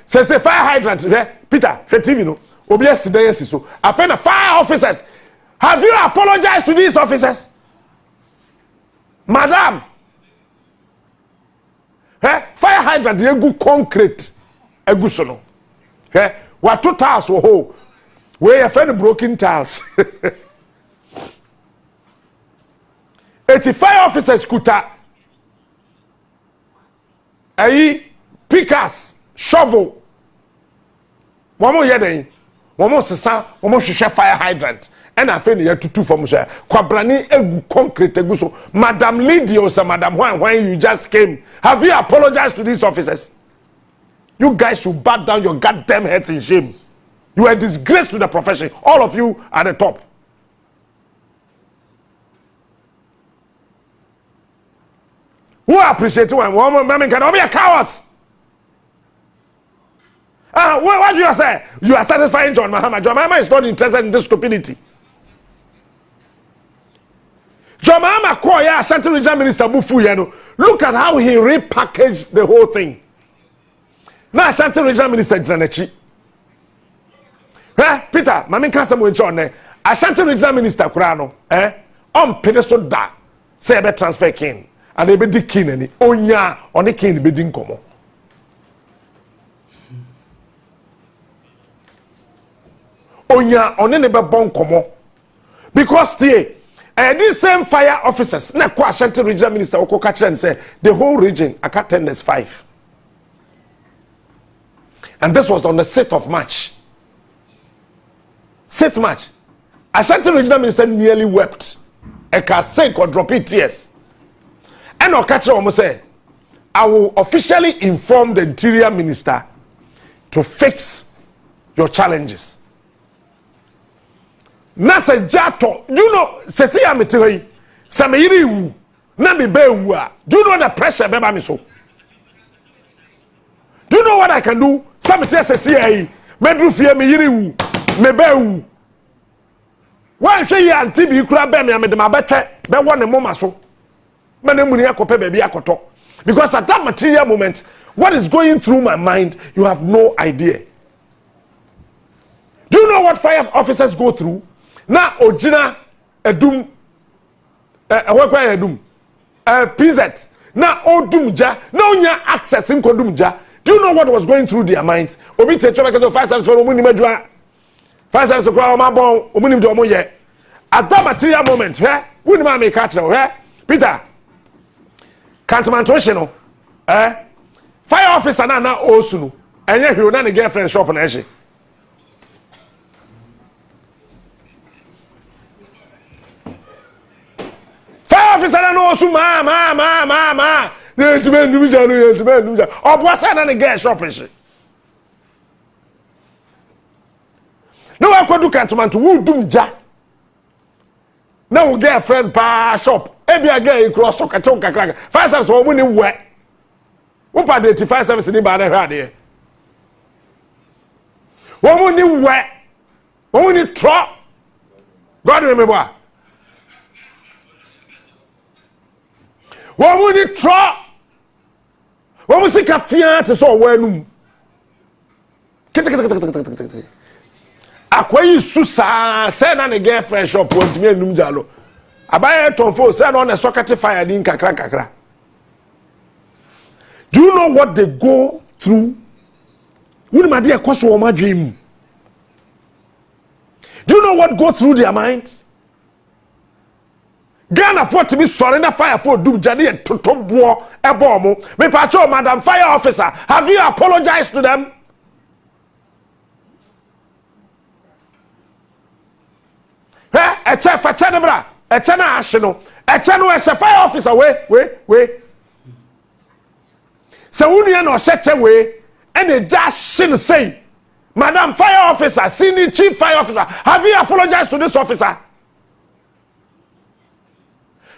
Speaker 2: Say fire hydrant, Peter, TV no. Obvious today so. I find the fire officers. Have you apologized to these officers? Madam. Fire hydrant dey go concrete egu so no. What two tiles wo ho. We have found broken tiles. 85 officers kuta. Pickers, shovel. Womo yeden. Womo sesa, womo hwehwe fire hydrant. And I find you to from say kwabrani egu concrete egu so. Madam Lydia or Madam when you just came, have you apologized to these officers? You guys should back down your goddamn heads in shame. You are a disgrace to the profession. All of you at the top. Who appreciate you? Women cannot be a cowards. What do you say? You are satisfying John Mahama. John Mahama is not interested in this stupidity. John Mahama called Ashanti Regional Minister Bufu Yeno. Look at how he repackaged the whole thing. Now Ashanti Regional Minister Janechi. Peter, mami kansa mo nchone. Ashanti Regional Minister Kurano, on pedeso da. Say be transfer King. And they be di King ani. Onya on the King be di nkomo. Onya on ne be bon komo. Because these same fire officers, na kwa Ashanti Regional Minister Okoka Chen say the whole region aka attendance 5. And this was on the 6th of March. 6th March. Ashanti Regional Minister nearly wept. Eka say or drop tears. And Okache almost say, I will officially inform the Interior Minister to fix your challenges. Nasa jato, do you know, sesi ya metiri, sameyiri wu, na mi be wu a, do you know the pressure beba mi so? Do you know what I can do? Sametiya sesi ya yi, medru fiye mi yiri wu, me be wu. Wan she yi anti bi kura be mi amede ma betwe, be wone moma so. Mene muni akope bebi akoto. Because at that material moment, what is going through my mind, you have no idea. Do you know what fire officers go through? Na ojina edum kwa ya dum PZ na odum ja na onya access in kodum ja. Do you know what was going through their minds? Obi te try because fire service for omunim adua. Fire service kwa ma bon omunim de omo ye. At that material moment, we ma make catch now, Peter. Cantonment no. Fire officer na osunu. Enye hero na ne girlfriend shop na eche. Fire officer na osu ma. Yentube ndumja. Obuasa na ne girl shop eche. No akwadu cantonment wo dumja. Na wo girlfriend pa shop. Ebi a girl cross socket on kakra. Fire service wo mu ni we. Wo pa de fire service ni ba na hwa de. Wo mu ni we. Wo mu ni tro. God remember. Wo mu ni tro. Wo mu sika fia te so wo anum. Kete. Akwayi susa say na ne girlfriend shop won timi anum jalo. Abaye tonfo say na on socket fire din kakra. Do you know what they go through? Wouldn't my dear cause my dream? Do you know what go through their minds? Ghana for to be surrender fire for doom jadi and to war a bomb. Me patrol, Madam Fire Officer, have you apologized to them? A chef, a chanabra, a chana ashino, a chano as a fire officer, wait. So union or set away, and they just shouldn't say, Madam Fire Officer, Senior Chief Fire Officer, have you apologized to this officer?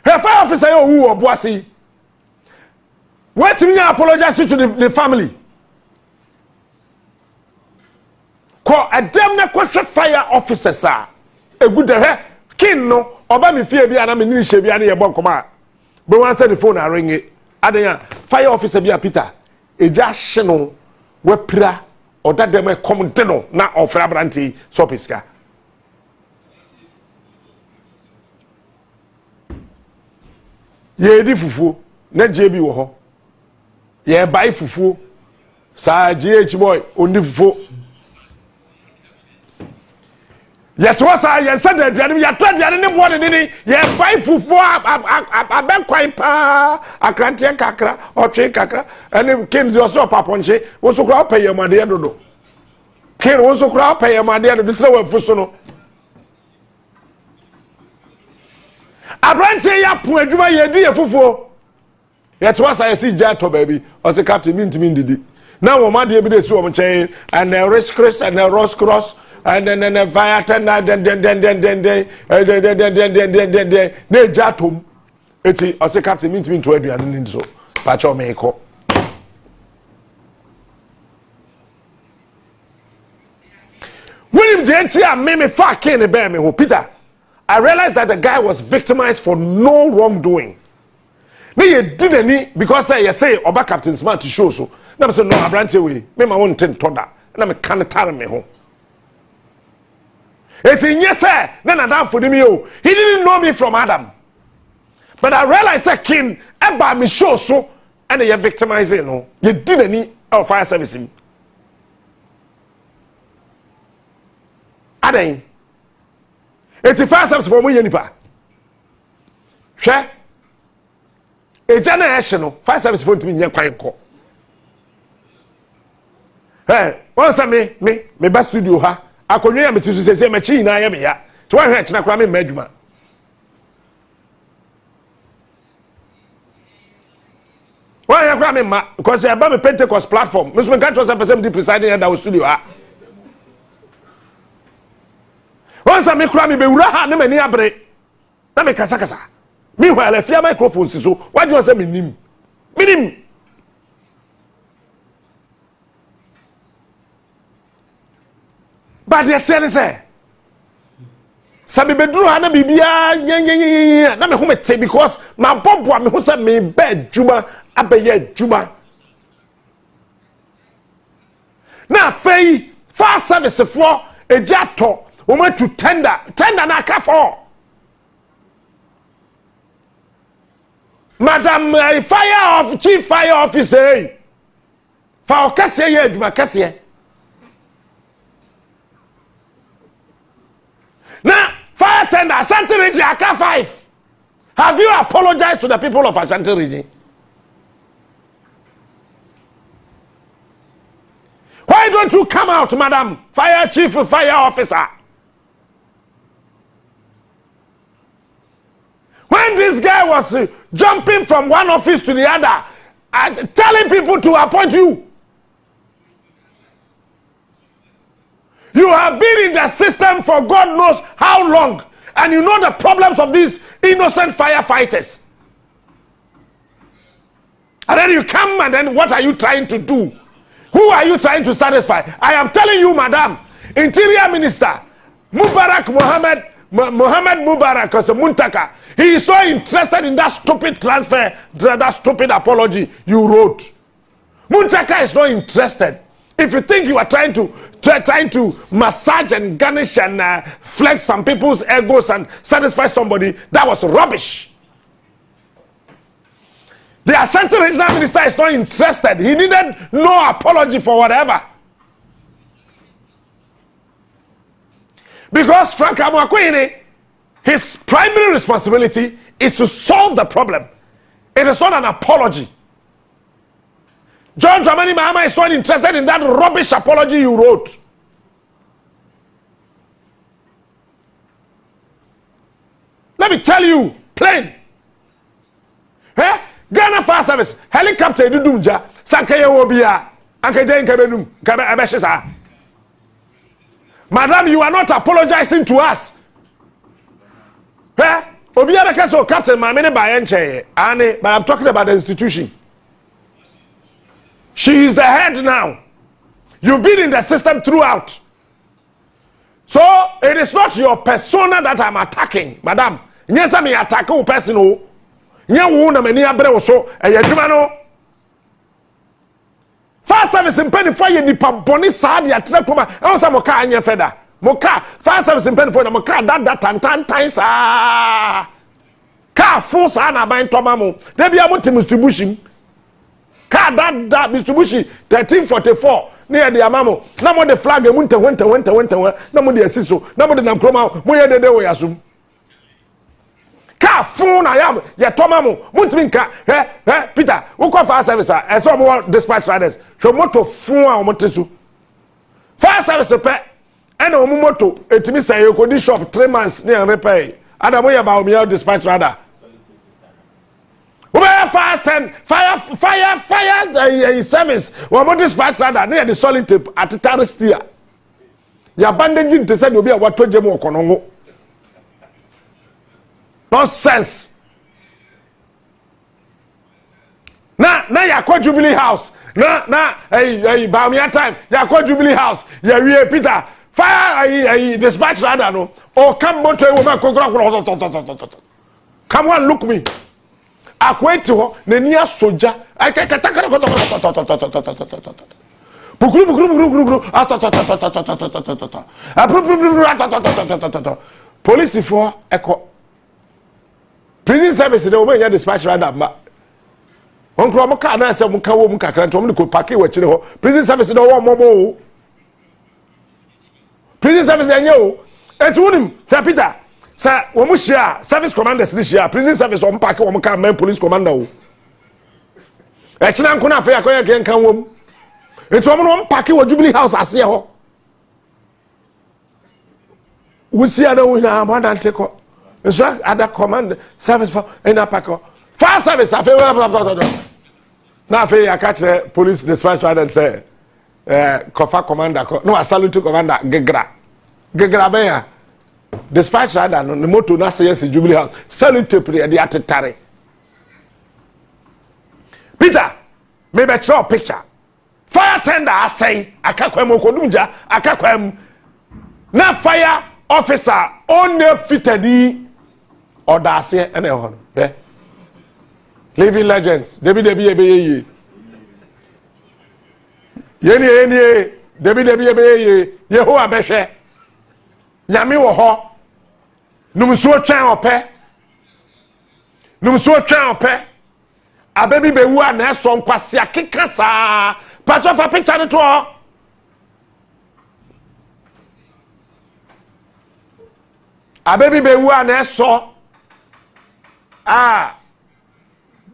Speaker 2: Her fire officer, who or Boissy? Wait till me apologize to the family. Call a damn question fire officer, sir. A good king no, oba me fear be an ammunition be any bon command. But once the phone I ring it. Adanya fire officer be a Peter. E just shino we pra or that dem come no na ofra branti sopiska. Ye di fufu na JB wo ho. Ye buy fufu sa GH boy ondi fufu. Yet was I said that you are told you are in water, ye buy fufu a bank quite pa a crantian kakra or train kakra and then came also paponche was so crowd pay your money. I don't know. Ken was so crowd pay your money and the throw for sono. I brand say ya poor druma ye dear fufu. Yet was I see Jato baby or the captain mean to me did. Now, my dear, be the swim chain and the race Chris and the Ross Cross. And then fire then jatum eti o se captain mean to aduane ni so pacho me ko when him dey a me fa ken be me ho Peter. I realized that the guy was victimized for no wrongdoing. Na ye did any because you say oba captain smart to show so na me say no abrante we me ma won ten toda na me kan tare me ho. It's in yes, sir. Then Adam for me. He didn't know me from Adam. But I realized that king about me show so and you're victimizing. No, you didn't need our fire service. Aden. It's a fire service for me, Yanipa. Share a generation fire service for me, Yanko. Hey, once me best studio, ha. Akonwa me tisu sese me chi na ya me ya to wa hwe china kra me madwuma wa ya kra me ma because e ba me Pentecost platform me so me catch us person deep presiding at our studio ha once me kra me be wura ha na mani abre na me kasa me hwa la fia microphone so wa je say me nim but they tell say sabi bedru ha na bibia nya na me ho mete because my bobo me ho say me be djuma abeye djuma na fei fa service for ejato o ma to tender na ka for Madam chief fire officer fa okase ye aduma kase na fire tender Ashanti region aka 5. Have you apologized to the people of Ashanti region? Why don't you come out, madam fire chief fire officer? When this guy was jumping from one office to the other, telling people to appoint you. You have been in the system for God knows how long, and you know the problems of these innocent firefighters. And then you come, and then what are you trying to do? Who are you trying to satisfy? I am telling you, madam, Interior Minister Mubarak Mohammed Mubarak as a Muntaka, he is so interested in that stupid transfer, that stupid apology you wrote. Muntaka is not interested. If you think you are trying to massage and garnish and flex some people's egos and satisfy somebody, that was rubbish. The Ashanti Regional Minister is not interested. He needed no apology for whatever. Because Frank Amoakwene, his primary responsibility is to solve the problem. It is not an apology. John Dramani Mahama is not interested in that rubbish apology you wrote. Let me tell you, plain. Ghana Fire Service, helicopter Dudumja, Sankaya Wobia, Ankajan Kabedum, Kabashisa. Madam, you are not apologizing to us. Obia Bekaso Captain Mamene Bayenche, Anne, but I'm talking about the institution. She is the head now. You've been in the system throughout. So it is not your persona that I'm attacking, madam. Yes, I'm attacking personal. Fire service in penny fire nipa boni sad ya trekoma e won say moka anya feda moka fire service in penny fire moka that tan sa ka full sa na ban toma mo de bia mo Mitsubishi ka that Mitsubishi 1344 near the amamo na mo the flag e munte wente na mo de asiso na mo de nam kroma mo ye de we asum ka phone ayam ye toma mo muntimi nka Peter wo call fire service e so mo dispatch riders so moto phone a mo tesu fire service pe and o moto etimi say e ko di shop 3 months near repair ada mo ye ba o me dispatch rider we fire service wo mo dispatch rider near the solid tape at terroristia ya bandage te say obi a watoje mo okonongo. Nonsense. Na yakwa Jubilee House. Hey Baumia time. Yakwa Jubilee House. Ya we Peter. Fire dispatch radar no. Oh come moto e woman kokra. Come on look me. Akweti ho na ni asoja. Police for echo. Prison service the woman ya dispatch rider ma. On kro mo ka na se mo ka wo mu kakra nto mo ne ko park e wa chire ho. Prison service the wo mo. Prison service enye o. Etu unim, Peter. Sa wo mu share service commanders ni share. Prison service wo mo park wo mo ka man police commander o. E china nko na afa ya koye ke nkan wo mu. Etu wo mo park wo Jubilee House ase ho. We see ada wo na abandante ko. So other command service for in a pack. Fire service I feel now I catch police dispatch rider and say Kofa commander no I salute to commander Gegra beya dispatch rider no moto na say yes Jubilee House salute to the atitare Peter maybe show picture fire tender I say akakwem okodumja akakwem na fire officer on fitted Audacia and a living legends. Debbie ye. Yeni, Debbie Yehoa Beshe. Yami wo ho. Numsuo twan ope. ababi be wu ana so nkwase akeka saa patch of a picture no to ababi be wu ana so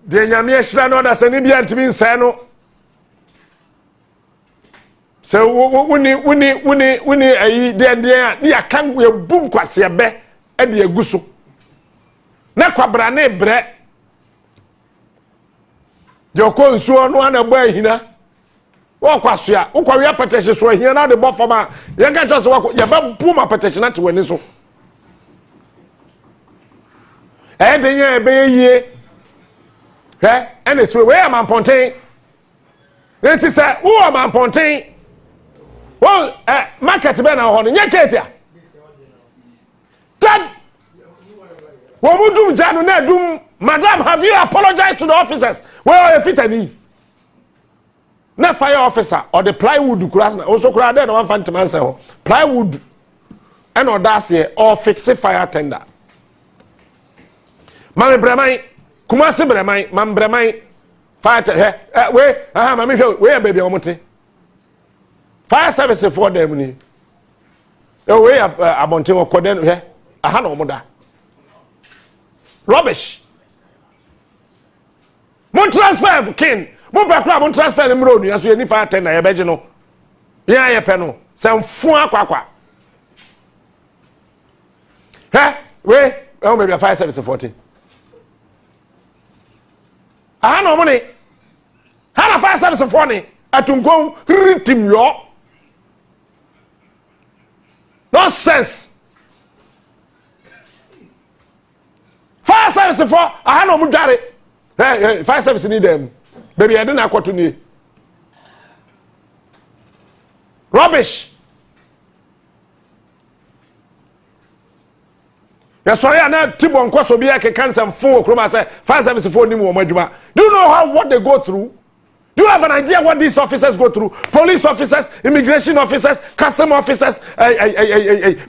Speaker 2: de nyame ehira no da se ne bia ntimi nsae no se wuni ayi de a ne yakan we bu nkwase be e de aguso na kwabra ne bre de okonsuo no ana gba ahina wo kwaso a wo kwawe apetehye so ahina na de bofama ye ga chose wo ye ba bu ma apetehye na te wani so de nya be yie ene so we am ponten enti se wo am ponten wo market be na ho no nya ketia tad wo mudum janu na dum madam have you apologized to the officers where are you fitani na fire officer or the plywood kura na also kura there na one fan man say ho plywood and odase or fix fire tender mame bremai kumase bremai mam bremai fire we mame hwe we baby omote fire service for them ni we abonte okoden he aha na omoda rubbish mon transfer kin mo bakra mon transfer mro nu aso ni fire tender ye beje no ya ye pe no samfu akwakwa we baby fire service 14 aha no mo ni hana fire service for ni atunkon ritim yo nonsense fire service for aha no mo dware fire service need them baby I didn't akoto ni rubbish ya sorry na tibon kwaso bia ke cancer fo kroma say fire service for nim wo madwuma. Do you know what they go through? Do you have an idea what these officers go through? Police officers, immigration officers, custom officers,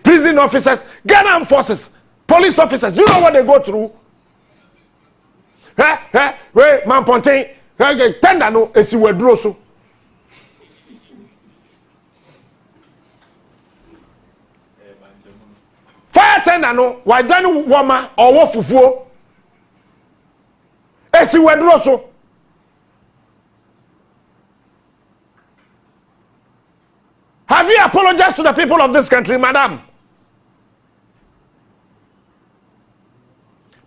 Speaker 2: prison officers, Ghana forces, police officers. Do you know what they go through? Wait, man pontain, tender no esi wedro so. Fire tender no, why done woma or wo fufuo? Esi wedro so. Have you apologized to the people of this country, madam?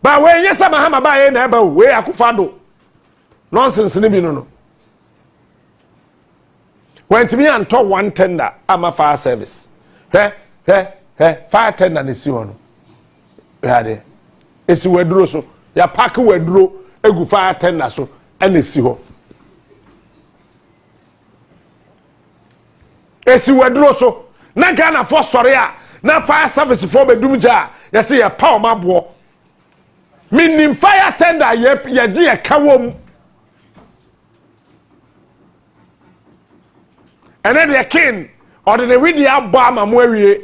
Speaker 2: But when yes, I'm a hammer by a neighbor, where I could find nonsense in no. When to me and talk one tender, I'm a fire service. Fire tender is you. It's wedro so. Ya pack wedro, a good fire tender so, and it's you. Esi wedro so na Ghana for sorry na fire service for bedumja ya say ya power mabo minim fire tender ye gi e kawom ene de kin or the we aba ma mo awie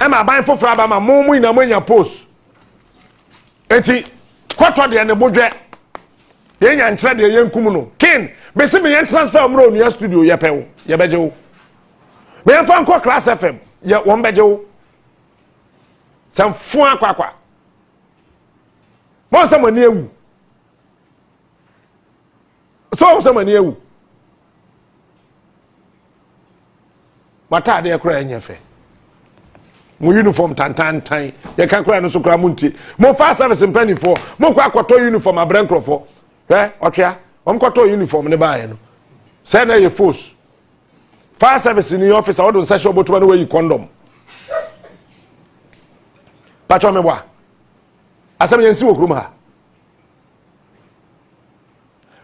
Speaker 2: e ma ban foforo aba ma mo ina mo nya post enti kwato de ne bodwe ye nya ntre de ye nkum no kin be se me ye transfer mro nu studio ye pewo ye beje wo me fa nko class fm ye won beje wo sam fu akwakwa mo sam ani ewu so sam ani ewu mata de ekura enye fe mo uniform tantan ye kan kura no so kura munti mo fa service mpani for mo kwa akoto uniform abrankrofo otwa omkoto uniform ne baaye no say na ye force fire service in the office I don't say show but when we condom pacho me bwa asem yensi wo kruma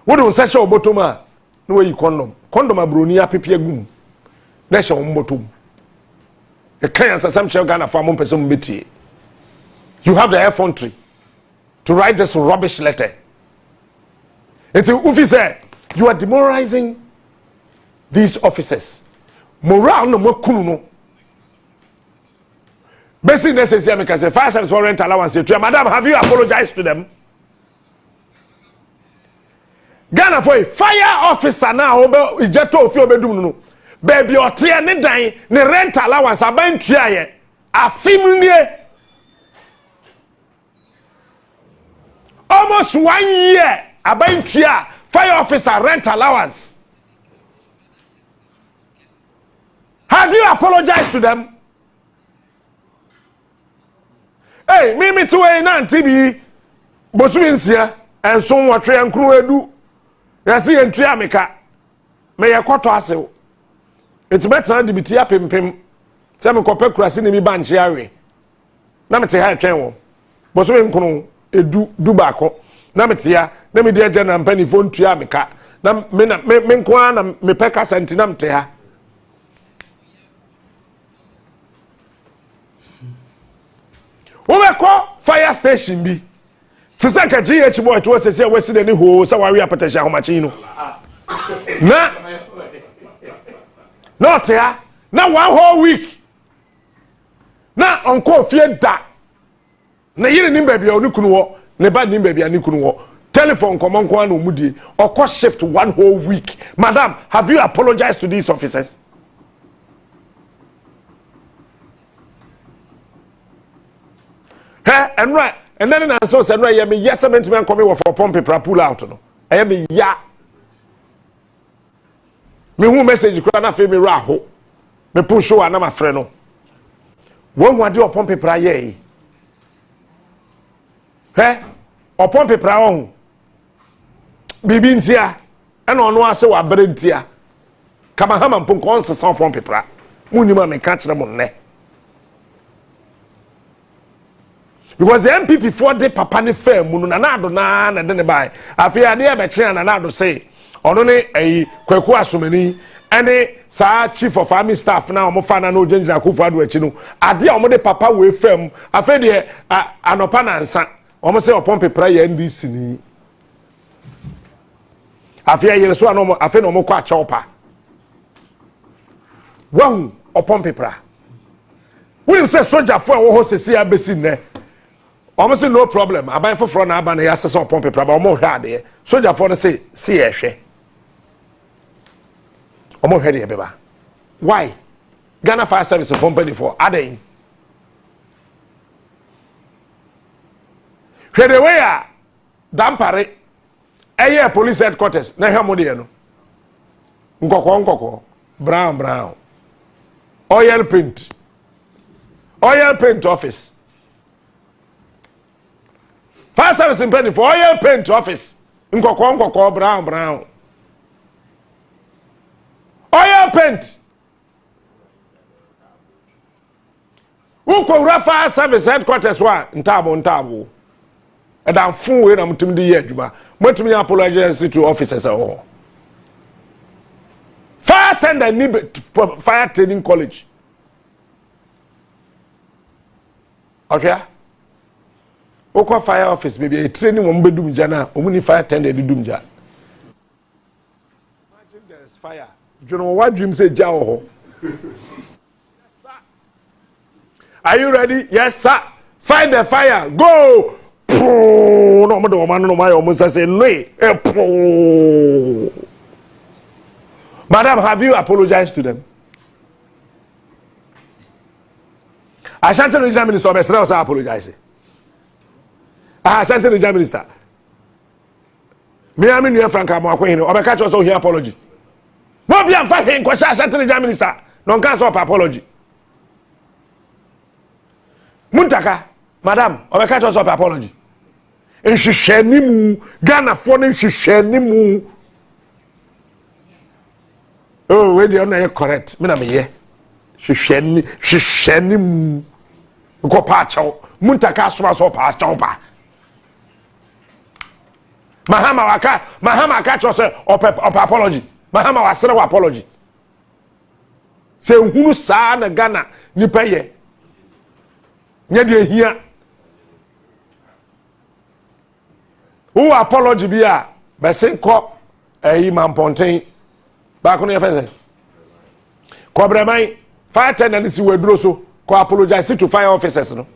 Speaker 2: wo don't say show but ma no we condom abroni apepia gum na she wo mbotom e kan asam she Ghana fa mo person betie. You have the effrontery to write this rubbish letter. It's Ufi said, you are demoralizing these officers. Morale no more kunu. Basic necessary because fire service for rent allowance. Madam, have you apologized to them? Ghana for fire officer now obe ijeto ofi obedum no baby ote ne dan ne rent allowance abantua ye afim nie almost 1 year abantua fire officer rent allowance. Have you apologized to them? Hey, me to a nan TB Bosuinsia and so what train crew edu. Yasi en triamika. Me yakoto asew. It's better to be tia pim. Se me kope kurasi ni mi banchi awe. Na me te ha twen wo. Bosuin kunu edu du baako. Na me tia, na me de agya na mpani phone triamika. Na me nko na me peka senti na me te ha. Womeko fire station bi. Tisaka GH boy to say we see the ho so we apatesha homachi no. Na not ya. Na 1 whole week. Na onko fie da. Na yire nim ba bia oni kunu wo, ne ba nim ba bia ni kunu wo. Telephone komonko an omudie. Oko shift 1 whole week. Madam, have you apologized to these officers? And right, and then I saw said right, me yes, cement man coming with for pump paper pull out no. I me ya. Me who message kura na fe me raho. Me push show na my friend no. When we do pump paper ye. O pump paper on. Bibi ntia. E no no ase wa bere ntia. Kama hama mpon kon se son pump paper. Munima me ka kire mo ne. Because the MPP for the papa ne firm munu na nado na de ne bai afia de e be kire na nado say ono ne kwaku asomani ene sa chief of army staff na omo fa na no genjina Akufo Addo achi no ade a omo de papa we firm afia de anopa na nsa omo say opompe prayer NDC ni afia yere so anomo afia no omo kwa chopa wahu opompe pra we say soldier for wo ho sesi abesi ne almost no problem. I buy for front na na yasa so pump paper ba omo hwa de. Soldier for say see ehwe. Omo hwa de beba. Why? Ghana Fire Service company for aden. Hwe de we a dampare eye police headquarters na hwa mo de no. Nkoko brown. Oil paint office. Fire Service in penny for oil paint office. Nkoko brown. Oil paint. Uko Fire Service headquarters wa ntabo. E dan fun we na mutum di ye adwuma. Motumi apologize to officers all. Fire tender need fire training college. Okay? Oko fire office baby training wo mbedum jana omuni fire tender dudum ja. Imagine there is fire. You know what dream say ja ho. Are you ready? Yes sir. Find the fire. Go. No mo do man no my almost say no. Madam, have you apologized to them? Ashanti Regional Minister Obesra was apologizing. Ashanti Regional Minister. Me am new Frank Amoakwe no obeka cho so here apology. No be am fa hin ko Ashanti Regional Minister. No can so apology. Muntaka, madam, obeka cho so apology. Nhihwanimu Ghana fo ne nhihwanimu. Oh, we dey na correct. Me na me ye. Nhihwanimu. Ko pa chaw. Muntaka so pa chaw pa. Mahama aka cho say op apology. Mahama wa sere wa apology. Se hunu saa na Ghana nipa ye. Nya de hia. Who apology bia be sen ko Mamponten ba ko no yefese. Ko breman fire tender ni si waduro so ko apologize to fire officers no.